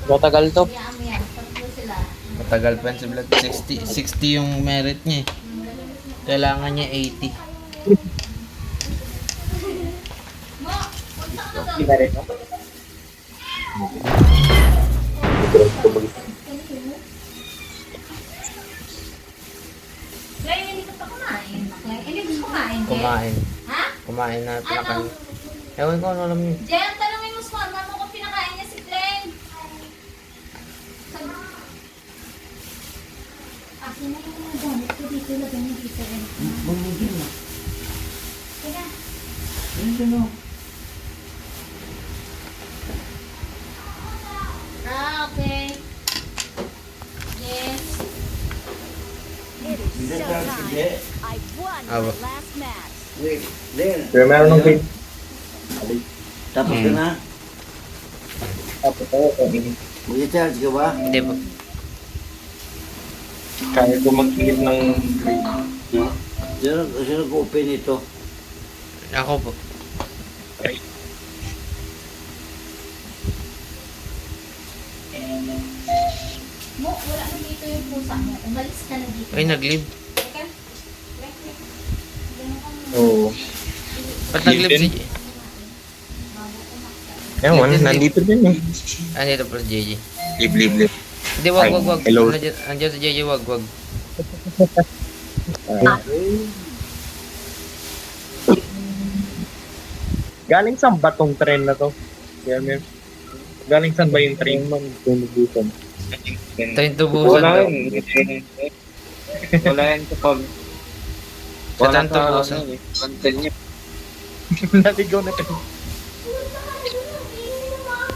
Matagal to.
Maya-maya, tatlo sila.
Matagal pa yan si Vlad. 60 yung merit niya eh. Kailangan niya 80.
Mo, punta ka na doon. Clay, hindi ka pa kumain. Clay, hindi gusto kumain, Jen.
Kumain.
Ha?
Kumain na pinakain. Ewan ko ano alam niyo.
Jen, tanongin mo sa mama mo kung pinakain niya si Clay. Akin na yung mga gamit ko dito. Lagay mo dito rin.
Bumigil na.
Teka. Okay. Yes.
It is showtime. I won my
Aba.
last match.
Len,
Pero meron ng pin.
tapos ka na?
Tapos ako,
Mag-charge ka ba?
Hindi pa.
kaya ko mag-clip ng
Sino ko-open ito?
Ako po.
Mo, wala na dito yung pusa mo. Umalis ka na dito.
Ay, nag-leave.
Teka.
Oo.
Ba't nag-leave si JJ?
Ewan, nandito din eh.
Andito pa si JJ.
Live.
Hindi, wag,
Ay,
wag, wag.
hello.
Andiyan si JJ, wag, wag.
Galing saan ba tong train na to? Galing saan ba yung train?
Train to Busan daw.
Wala yan kapag
Sa Train to Busan.
content niya. Naligaw na kayo.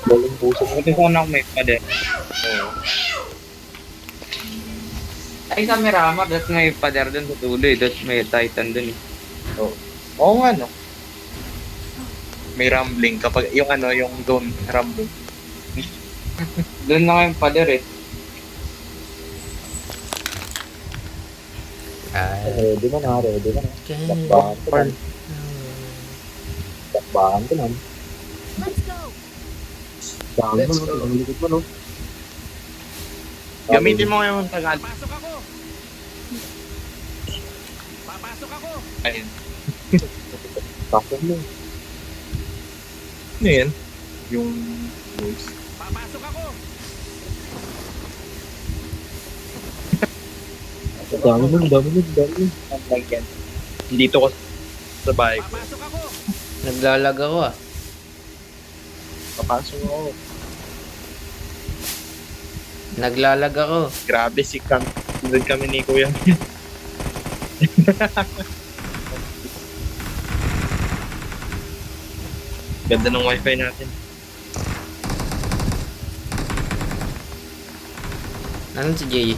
Galing puso.
Buti ko na may pader. Ay, sa Miramar, that's may pader dun sa tuloy. That's may Titan dun eh. Oo nga, no? May rambling kapag yung ano, yung zone rambling. Doon na yung pader eh.
Ready ka na.
Okay.
Takbahan ko lang. Takbahan ko lang.
Let's go.
Dami mo, no? Ang likod mo, no?
Gamitin mo yung Tagalog. Ayun.
Takot mo.
Ano yan? Yung voice.
Dami mo.
Ang like yan. Dito ko sa bahay ko.
Naglalag ako ah.
Papasok ako.
Naglalag ako.
Grabe si Cam. Sunod kami ni Kuya. Ganda ng wifi natin.
Ano si JJ?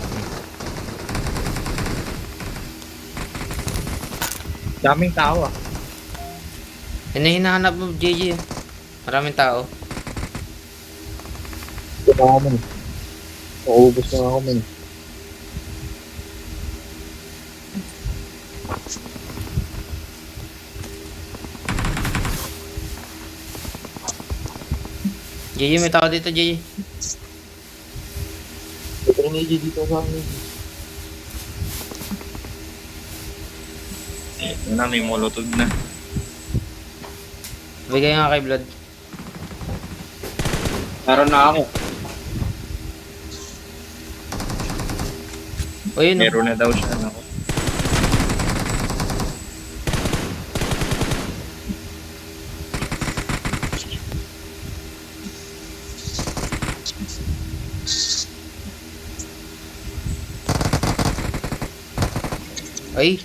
Daming tao ah.
Yan na hinahanap mo JJ. Maraming tao.
Kailangan mo. Uubos na ako, man.
JJ, may tao dito JJ.
Ito na dito sa amin.
Yun na, may molotov na.
Bigay nga kay Blood.
Meron na ako.
O yun, oh.
Meron na daw siya. Ako.
Ay.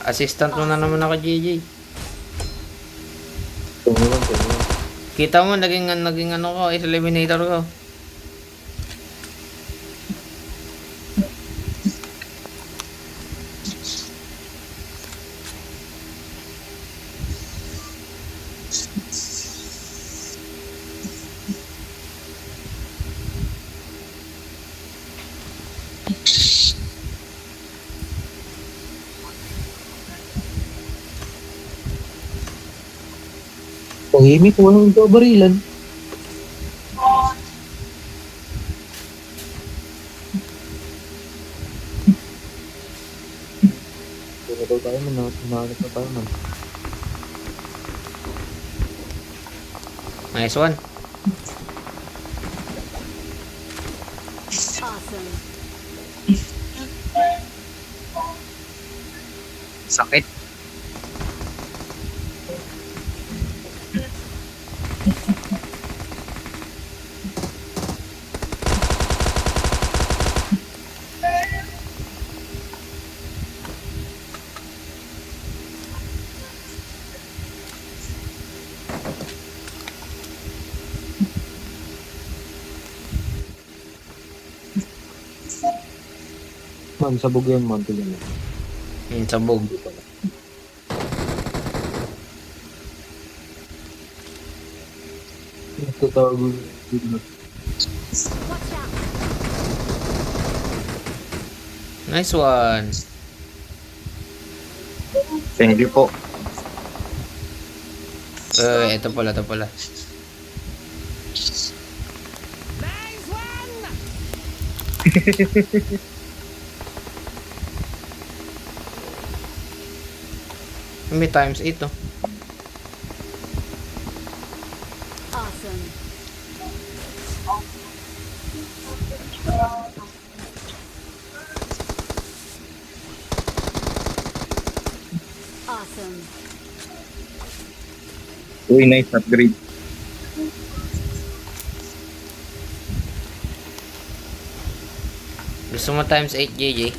Assistant mo na naman ako, JJ.
Tumulong.
Kita mo, naging ano ko, is eliminator ko.
Tahimik, walang barilan. Kaya daw tayo man, nahanap na tayo man.
Nice one.
Awesome.
Sakit.
Man, sabog yan man. Tignan mo.
Yun, sabog.
Nagtatago.
Watch out.
Nice one.
Thank you po.
Ito pala. May times 8, oh.
Awesome. Awesome.
Uy, nice upgrade.
Gusto mo times 8, JJ?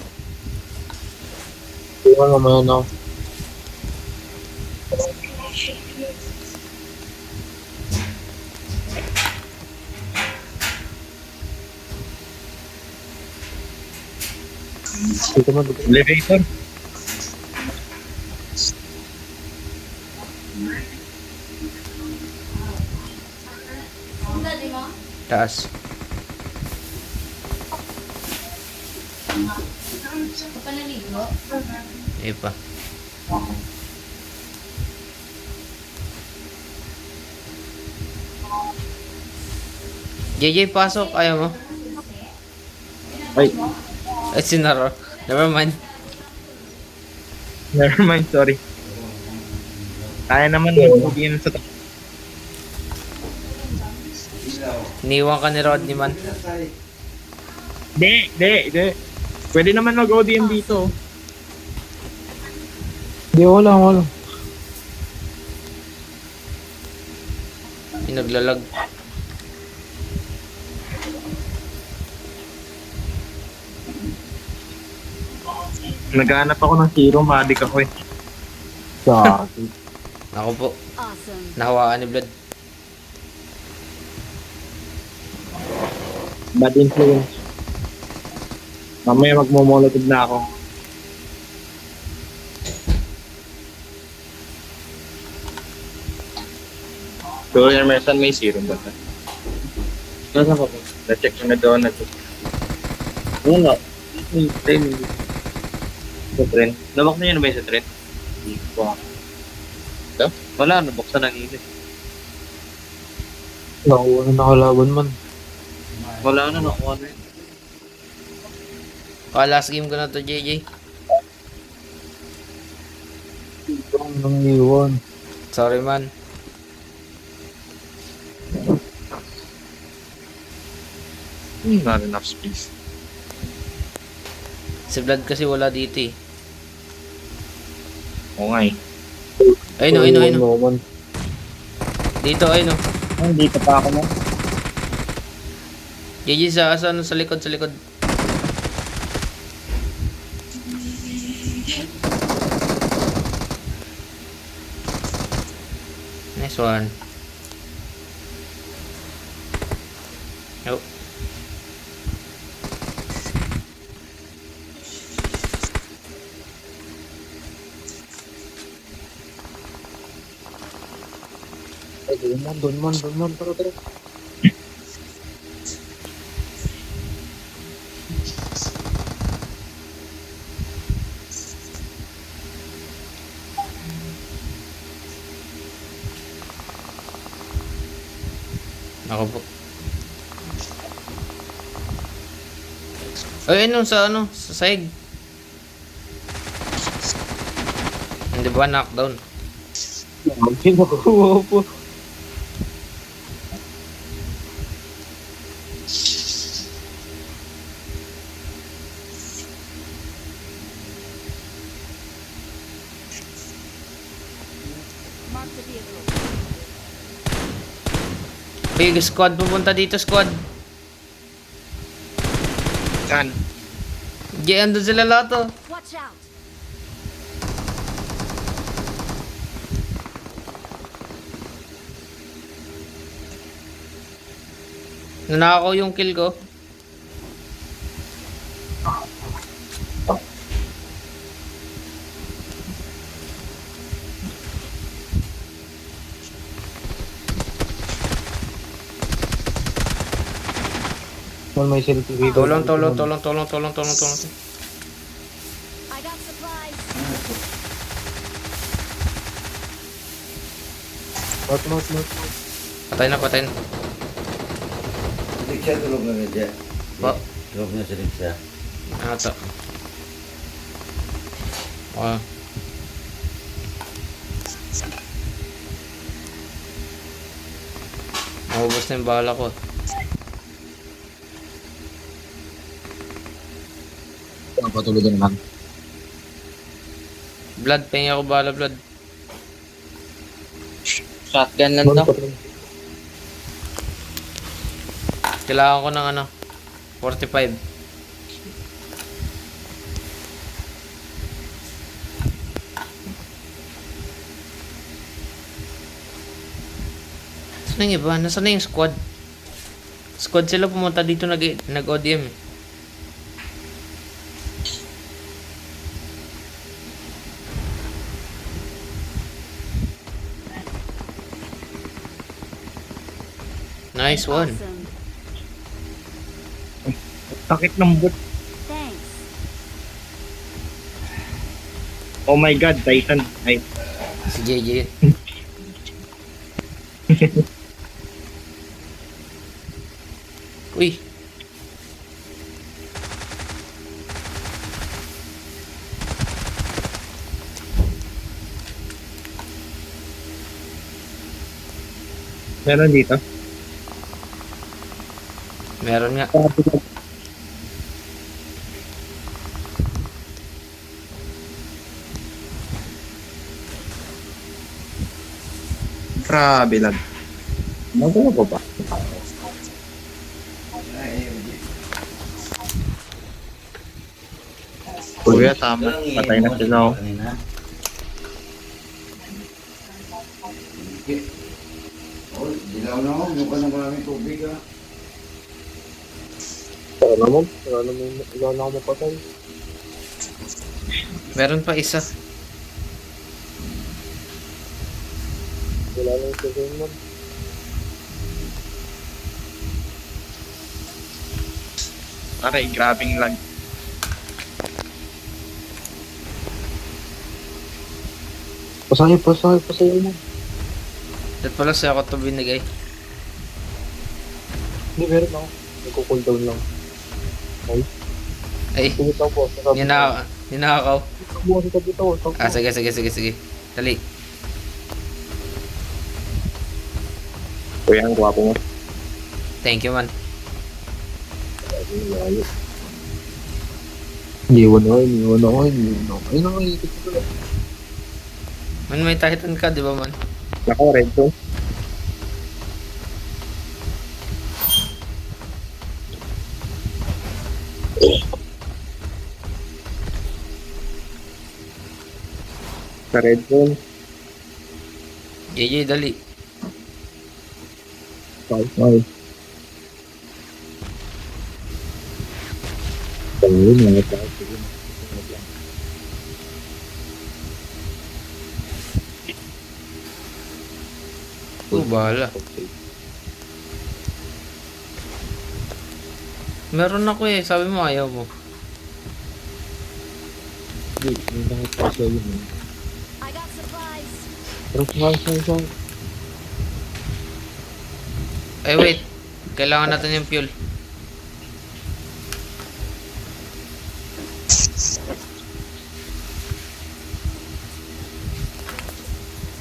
Kaya naman ako. Dito mo, dito.
Elevator.
Ang galing mo.
Taas.
Ito pa naligo.
Eh pa. JJ, pasok. Ayaw mo?
Ay,
Ay, sinaro. Never mind.
never mind, sorry. Kaya naman mag-game sa
Iniwan ka ni Rodney, man.
Hindi. Pwede naman mag-ODM dito.
Hindi, wala.
Pinaglalag.
Naghahanap ako ng hero, maadik ako eh.
Dati.
Ako po.
Awesome.
Nahawaan ni Blood.
Bad influence. Mamaya magmumolotog na ako. So, yung Mersan may serum ba? Nasa ko po? Na-check ko na doon. Oo nga. Time. Sa trend. Nabak na yun ba yung sa trend? Hindi ko. Wala, nabuksan ang init.
Nakuha na nakalaban man.
Wala na, nakuha na yun.
Last game ko na to, JJ.
Nang iwan.
Sorry man.
Not enough space.
Si Vlad kasi wala dito eh.
Oo nga eh.
Ayun o, ayun o, ayun o.
Naman.
Dito, ayun o.
Dito pa ako na.
JJ sa likod, sa likod. Nice one. Oh.
Doon man. Tara.
Ako po. Ay, ano, sa side. Hindi ba knockdown?
Kinukuha po.
Mark the vehicle.
Big squad, pupunta dito squad.
Saan?
Diyan, andun sila lahat oh.
Watch out.
Nanakaw yung kill ko.
May selfie dito.
Tulong.
I got supplies.
Mat.
Patay na.
Siya tulog na rin dyan.
Ba?
Tulog na siya.
Ata. Oh. Maubos na yung bala ko.
Patulog na naman.
Blood, pengi ako bala, blood.
Shotgun lang to.
Kailangan ko ng 45. Saan yung iba? Nasaan na yung squad? Squad sila pumunta dito nag-ODM eh. Nice one.
Awesome.
Sakit ng boot.
Thanks.
Oh my god, Titan. Ay,
Si JJ. Uy.
meron dito.
Meron nga.
Grabe lang. Magawa ko ba? Kuya, tama. Patay na sila oh.
Oh, dilaw na ako. Mukha na maraming tubig ah.
Wala na ako mapatay.
Meron pa isa.
Wala na yung sabihin man.
Aray, grabing lag.
Pasayo mo.
That pala siya ako ito binigay.
Hindi, meron ako. Nagko-cool down lang.
Ay,
Tumitaw po.
ninakaw.
Tumitaw po.
Ah, sige. Dali.
Kuya, ang gwapo mo.
Thank you, man.
Iniwan ako. Ayun ako, ikot ko lang.
Man, may Titan ka, di ba, man?
Nako, red zone. Sa red zone.
JJ, dali.
Five. Ayun, mga tao.
Bahala. Meron ako eh. Sabi mo ayaw mo.
Hindi, may nakita ko sa yun.
I got supplies.
Pero
Eh, wait. Kailangan natin yung fuel.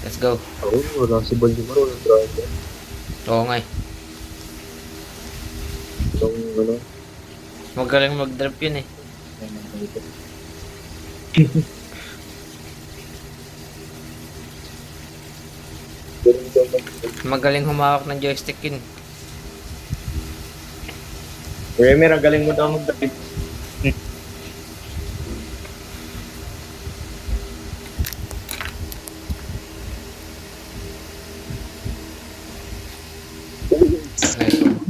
Let's go.
wala si Baltimore, walang driver.
Oo nga eh.
Itong,
Magaling mag-drop yun eh. Magaling humawak ng joystick yun.
Kuya, ang galing mo daw mag-David.
Nice one.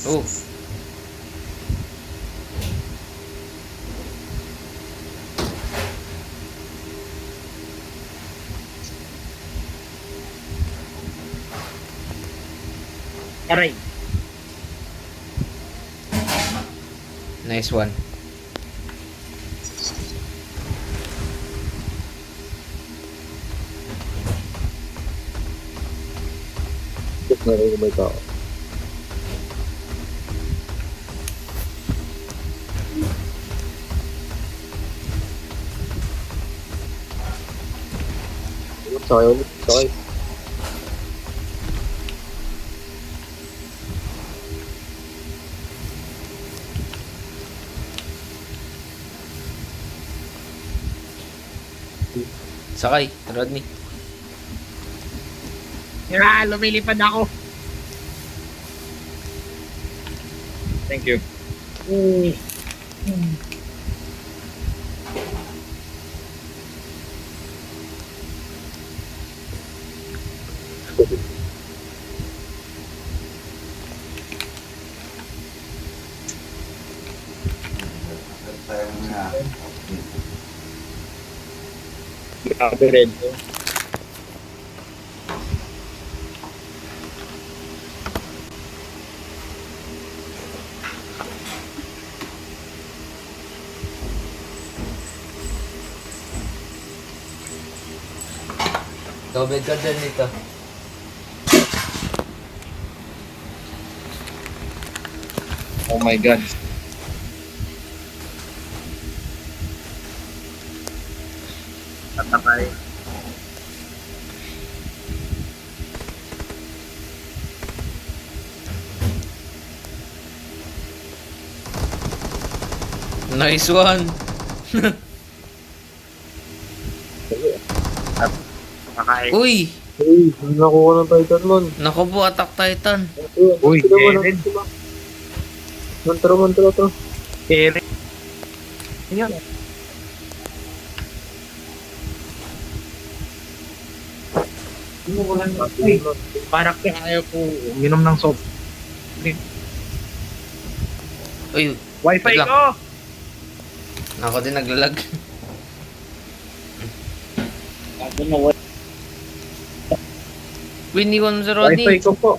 Oh.
Aray.
Nice one.
Check na rin kung may tao. Sakay.
Sakay, Rodney.
Lumilipad ako. Thank you.
Tayo muna.
Grabe, red zone.
Tubig ka dyan dito.
Oh my God. Tatakay.
Nice one.
Tatakay.
Uy!
Uy, nakuha ng Titan mon.
Naku po, Attack Titan.
Uy,
Sila mo,
Eren.
sila. Mantara.
Eren. Yan. Parang kaya ko uminom ng soft.
Uy,
Wi-Fi
wait lang.
ko!
Ako din naglalag. Iniwan mo sa
Wi-Fi
Rodney.
ko po.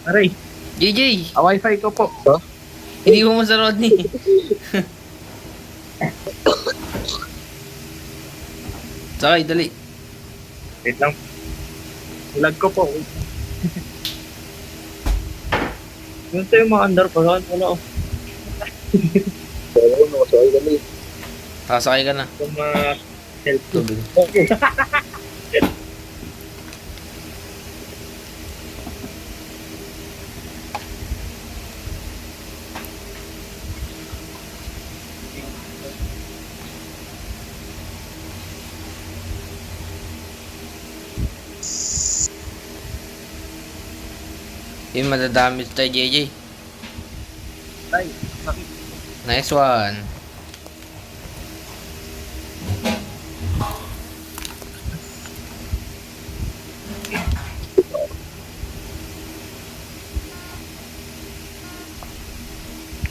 Aray,
JJ,
Wi-Fi ko po.
iniwan mo sa Rodney. Sakay, dali.
Wait lang. Lag ko po. Yung sa'yo mga under ko, wala ko.
Sasakay ka na.
Yung mga help ko.
Tubig.
Okay.
Yung madadamage tayo, JJ.
Ay,
Nice one.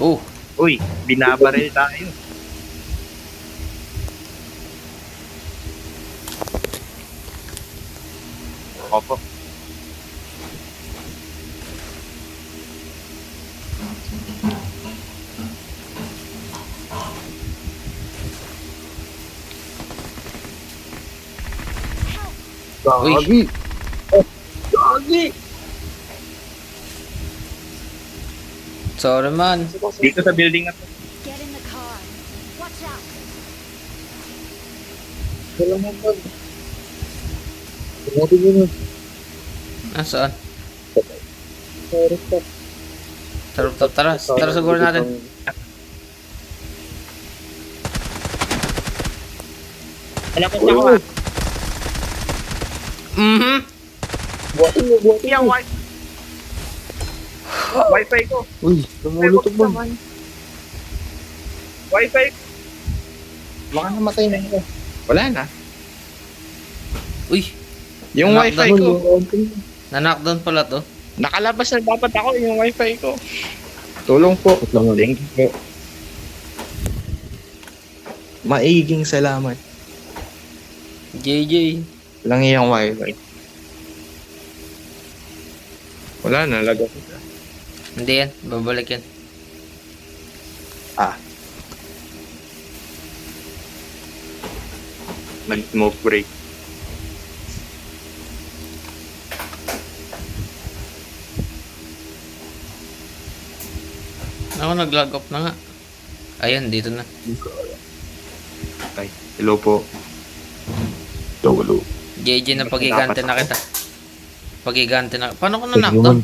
Oh,
uy, binabaril tayo. Opo.
uy.
Gagi!
Sorry man.
Dito sa building na to.
Get in the car. Watch out.
Wala mo ba? Natin yun.
Nasaan?
Sorry po.
Tara, tara siguro natin.
Alam ko ako ah.
Mhm.
Buhatin mo, buhatin
Yung
mo.
Wi-Fi ko.
Uy, namulutog mo.
Wi-Fi ko. Baka namatay na yun. Wala na.
Uy,
Yung
Anak
Wi-Fi
na.
ko.
na-knockdown pala to.
Nakalabas na dapat ako yung Wi-Fi ko. Tulong po. Thank you po. Maiging salamat.
JJ.
Lang yung Wi-Fi. Wala na, lag ako.
Hindi yan, babalik yan.
Nag-smoke break.
Ako nag-log off na nga. Ayun, dito na.
Ay, hello po.
Hello.
JJ na pagigante na kita. Pagigante na. Paano ko na-knockdown?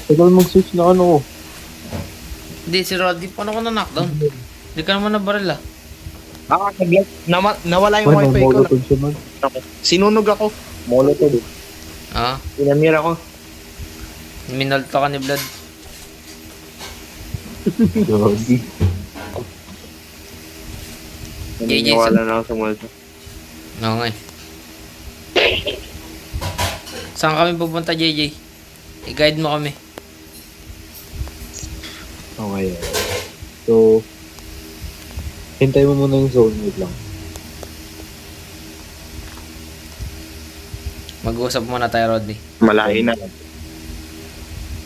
Tagal mag-switch na ano.
Hindi, si Roddy, paano ko na-knockdown? Hindi ka naman nabaril ah.
Nawala yung
Ay,
Wi-Fi ko.
mamulutog siya man.
Sinunog ako. Molotov.
Ah,
Pinamira ko.
minolto ka ni Blood.
Gagi.
JJ,
Nawala na ako sa molotov.
Oo nga eh. Saan kami pupunta, JJ? I-guide mo kami.
Okay. So, hintay mo muna yung zone. Wait lang.
Mag-uusap muna tayo, Rodney.
Malayo na.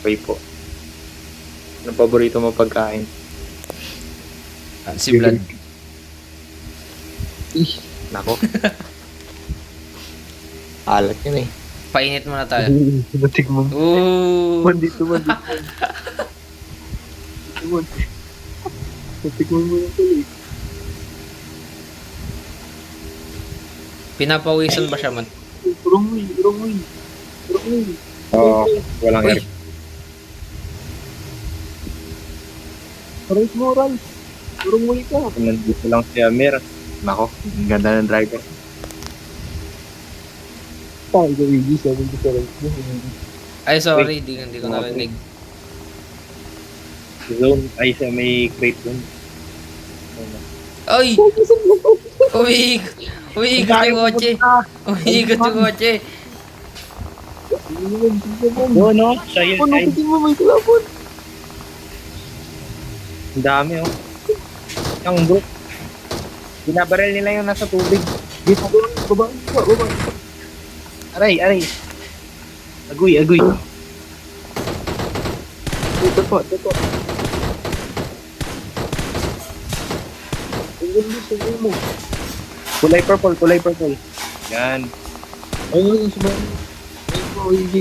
Okay po. Anong paborito mo pagkain?
Ah, si Blood.
Nako. Alat yun eh.
Painit muna tayo.
Matik mo.
Ooh.
Mandito. Matik mo muna tuloy.
Pinapawisan ba siya man?
Urong mo.
Oo, walang
Uy.
air.
Rice mo, Ral. Urong mo ka.
Nandito lang si Amir. Nako, ang ganda ng driver.
Tayo ka, Iggy. Sabi ko sa rice mo.
Ay, sorry. Hindi ko narinig.
Zone, ay sa may crate doon.
Ay! Umiikot yung kotse. Umiikot yung kotse.
Doon, no? Siya yun.
Ano, tingin mo may kalapon?
Ang dami, oh. Yung group. Binabaril nila yung nasa tubig.
Dito, baba.
Aray, aray. Agoy, agoy.
Dito po. Tingin mo.
Kulay purple. Yan.
Ayun, sumayin. Ayun po, EJ.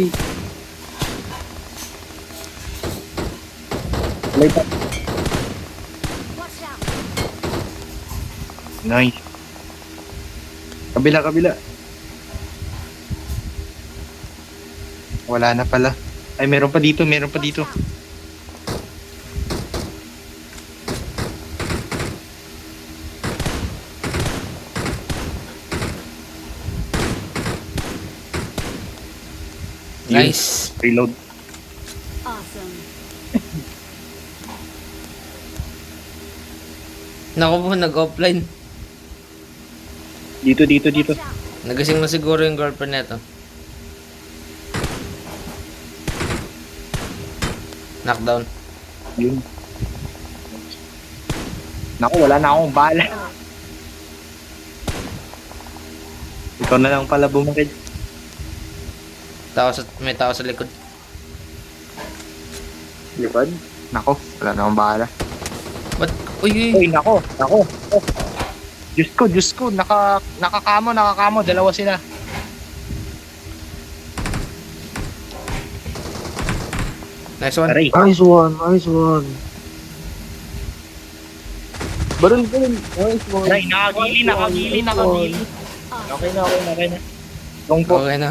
Kulay purple.
Watch out.
Nice. Kabila. Wala na pala. Ay, meron pa dito.
Nice.
Reload.
Awesome.
Naku po, nag-offline.
Dito.
Watch out.
Nagising na siguro yung girlfriend neto. Knockdown.
Yun. Naku, wala na akong bala. Ikaw na lang pala bumakid.
May tao sa likod.
Lipad? Nako, wala na akong bala.
Ba't? Uy.
Uy, nako. Oh. Diyos ko. Nakakamo. Dalawa sila.
Nice one.
Aray.
Nice one. Baril. Nice one.
Aray, nakagili. Okay na. Long po.
Okay na.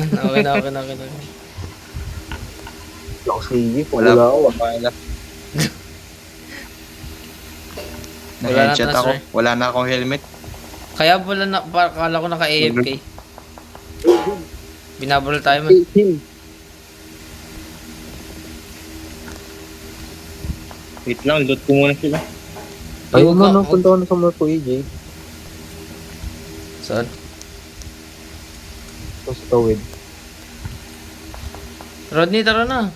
Ako sa EJ.
Wala
Wala ako.
Wala.
Wala na
Na-headshot ako.
transfer.
Wala na akong helmet.
Kaya pala akala ko naka-AFK. Binabol tayo man.
Wait lang, loot ko muna sila.
Ayun
Huwag
na,
ka-
punta ko na sa Marco EJ.
Saan?
Sa tawid.
Rodney, tara na.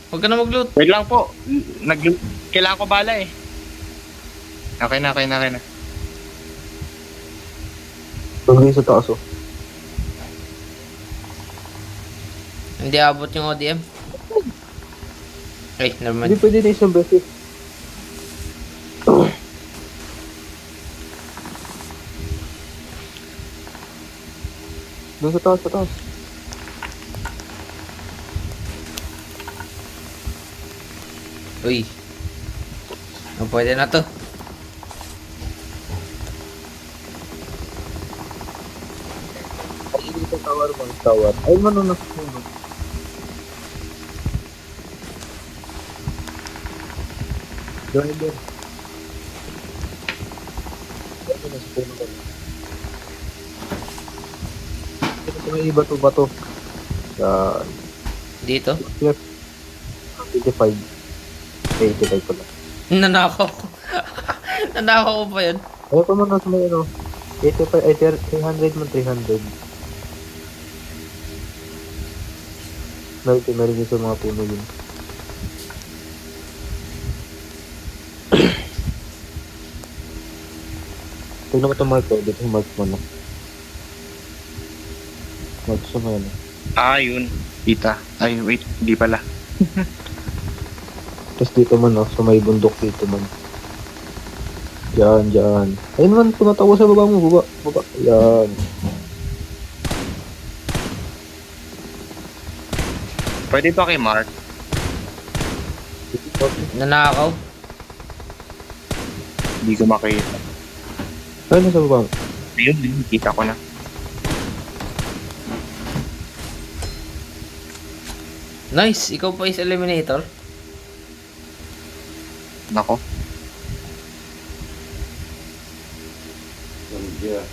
Huwag ka na mag-loot.
Wait lang po. Kailangan ko bala eh. Okay na.
Tawid sa taas oh.
Hindi abot yung ODM. Ay, never
Hindi
mind.
pwede na isang beses. Doon sa taas.
Uy. Pwede na to.
Ay, hindi sa tower. Ayun man nung nasa puno. Driver. Ayun, nasa puno ka na. Ito may bato. Yan.
Dito.
Yes. 85. 85 pala.
Nanakaw ko. Nanakaw ko pa yun.
Ayun pa man nasa may ano. 85, ay 300 man 300. Meron din sa mga puno yun. Tignan mo itong mark ko. Dito yung mark mo na. Mark sa mga ano.
Yun. Kita. Ay, wait. Hindi pala.
Tapos dito man oh. Sa may bundok dito man. Diyan. Ayun man. Tumatawa sa baba mo. Baba. Yan.
Pwede pa kay Mark.
Nanakaw.
Hindi ko makita.
Ayun sa baba mo.
Ayun, kita ko na.
Nice. Ikaw pa is eliminator.
Nako.
Some yeah.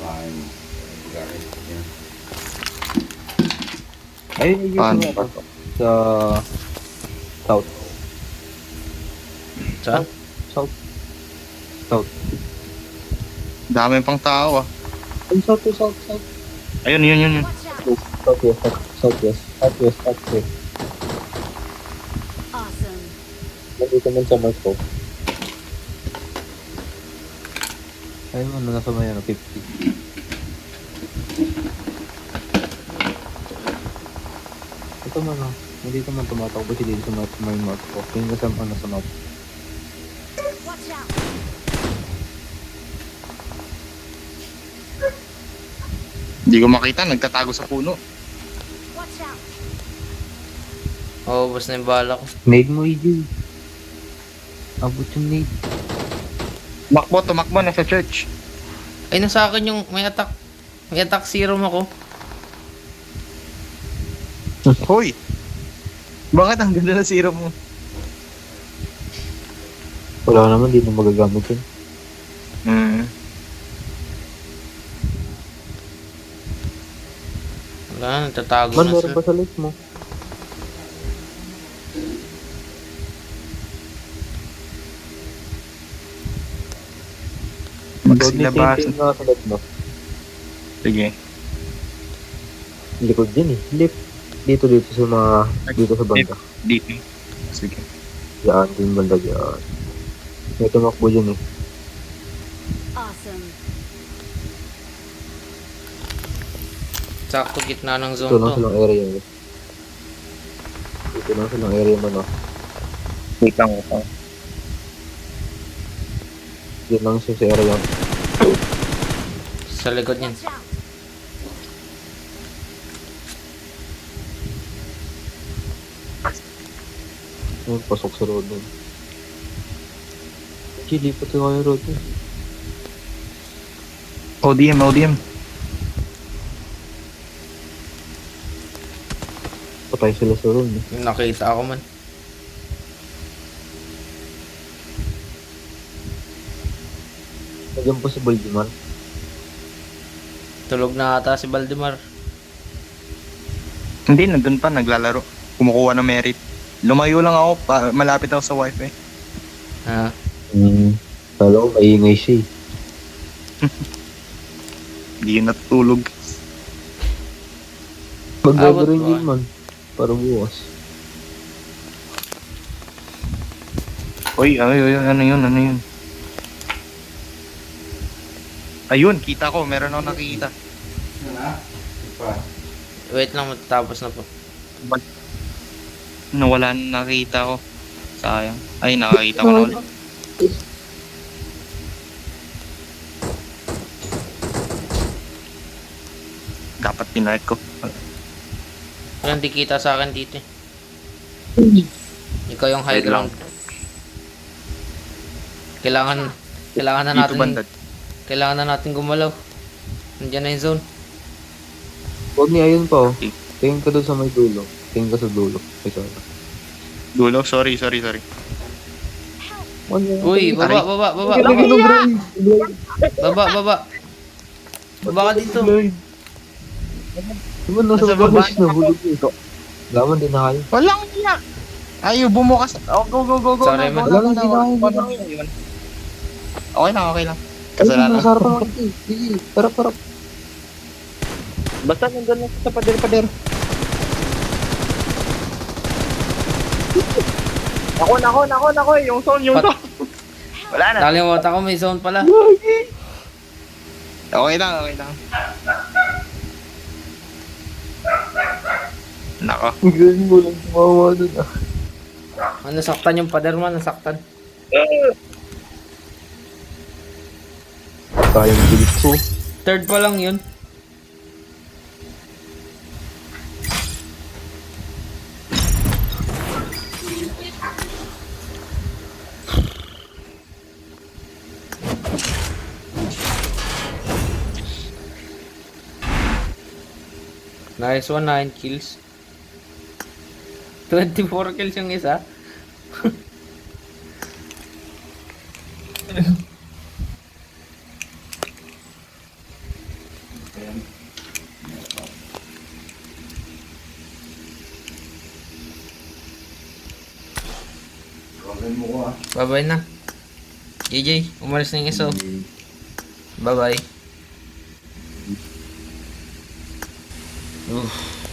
Fine. Guys. Yeah.
Ayun yung
Paano
sa,
pa to?
sa south.
Saan?
South.
Dami pang tao ah.
Ay, south, south, south.
Ayun, yun.
Watch out.
Southwest, southwest, southwest, southwest.
Awesome.
Nandito man sa mark ko. Ayun, ano, nasa may 50. Ito man, oh. Nandito man tumatakbo si dito sa may mark ko. Tingin ka sa ano sa map.
Watch out.
Hindi ko makita, nagtatago sa puno.
Watch out.
Oo, basta na yung bala ko.
Nade mo, EJ. Abot yung nade.
Tumakbo, nasa church.
Ay, nasa akin yung may attack. May attack serum ako.
Hoy! Bakit ang ganda ng serum mo?
Wala naman, di na magagamit yun.
Wala, nagtatago
Man,
na
meron
sila.
pa sa list mo.
Magsilabas.
Na sa list mo.
Sige.
Likod din eh. Left. Dito sa mga, dito sa banda.
Dito. Sige.
Yan, din banda yan. May tumakbo dyan eh.
Awesome.
Sakto gitna ng zone
Ito lang
to.
silang area eh. Ito lang silang area man oh.
Wait lang ko.
Yan lang siya sa area.
Sa likod niyan.
Watch out.
Ayun, pasok sa road nun. Actually, lipat ko kayo road eh.
ODM.
Patay sila sa road eh.
Yung nakita ako man.
Nagyan pa si Baldiman.
Tulog na ata si Valdemar.
Hindi, nandun pa, naglalaro. Kumukuha ng merit. Lumayo lang ako, malapit ako sa wifi.
Ha?
Kala ko maingay siya eh.
Hindi yun natutulog.
Mag-driver
Abot
rin
ba?
din man. Para bukas.
Uy, ano yun? Ayun, kita ko, meron ako nakikita.
Wait lang, matatapos na po.
Nawala na nakita ko. Sayang. Ay, nakakita ko na ulit. Dapat pinark ko.
Wala, hindi kita sa akin dito eh. Ikaw yung high
Wait lang.
ground. Kailangan na
Dito
natin,
banda.
kailangan na natin gumalaw. Nandiyan na yung zone.
Huwag niya ayun pa oh.
Okay.
Tingin ka doon sa may dulo. Tingin ka sa dulo. Ay, sorry.
Dulo, sorry.
Uy, baba. Baba ka dito.
Diba nasa
Nasa
baba
baba
siya nahulog ito. Laman din na kayo.
Walang iya! Ayaw, bumukas. Oh, go.
Sorry, man.
Wala lang, hindi na kayo.
Okay lang. Kasalanan.
Nasa harapan ako dito. Sige, harap.
Basta nandun lang sa pader. Ako, yung zone. Wala na.
Nakalimutan ko may zone pala.
Okay lang. Nako.
Galing mo lang tumawa doon ah.
Nasaktan yung pader mo, nasaktan.
Kayang bilis ko.
Third pa lang yun. Nice one, 9 kills. 24 kills yung isa.
Problem mo ko ah.
Bye-bye na. JJ, umalis na yung isa. Bye-bye. Oof.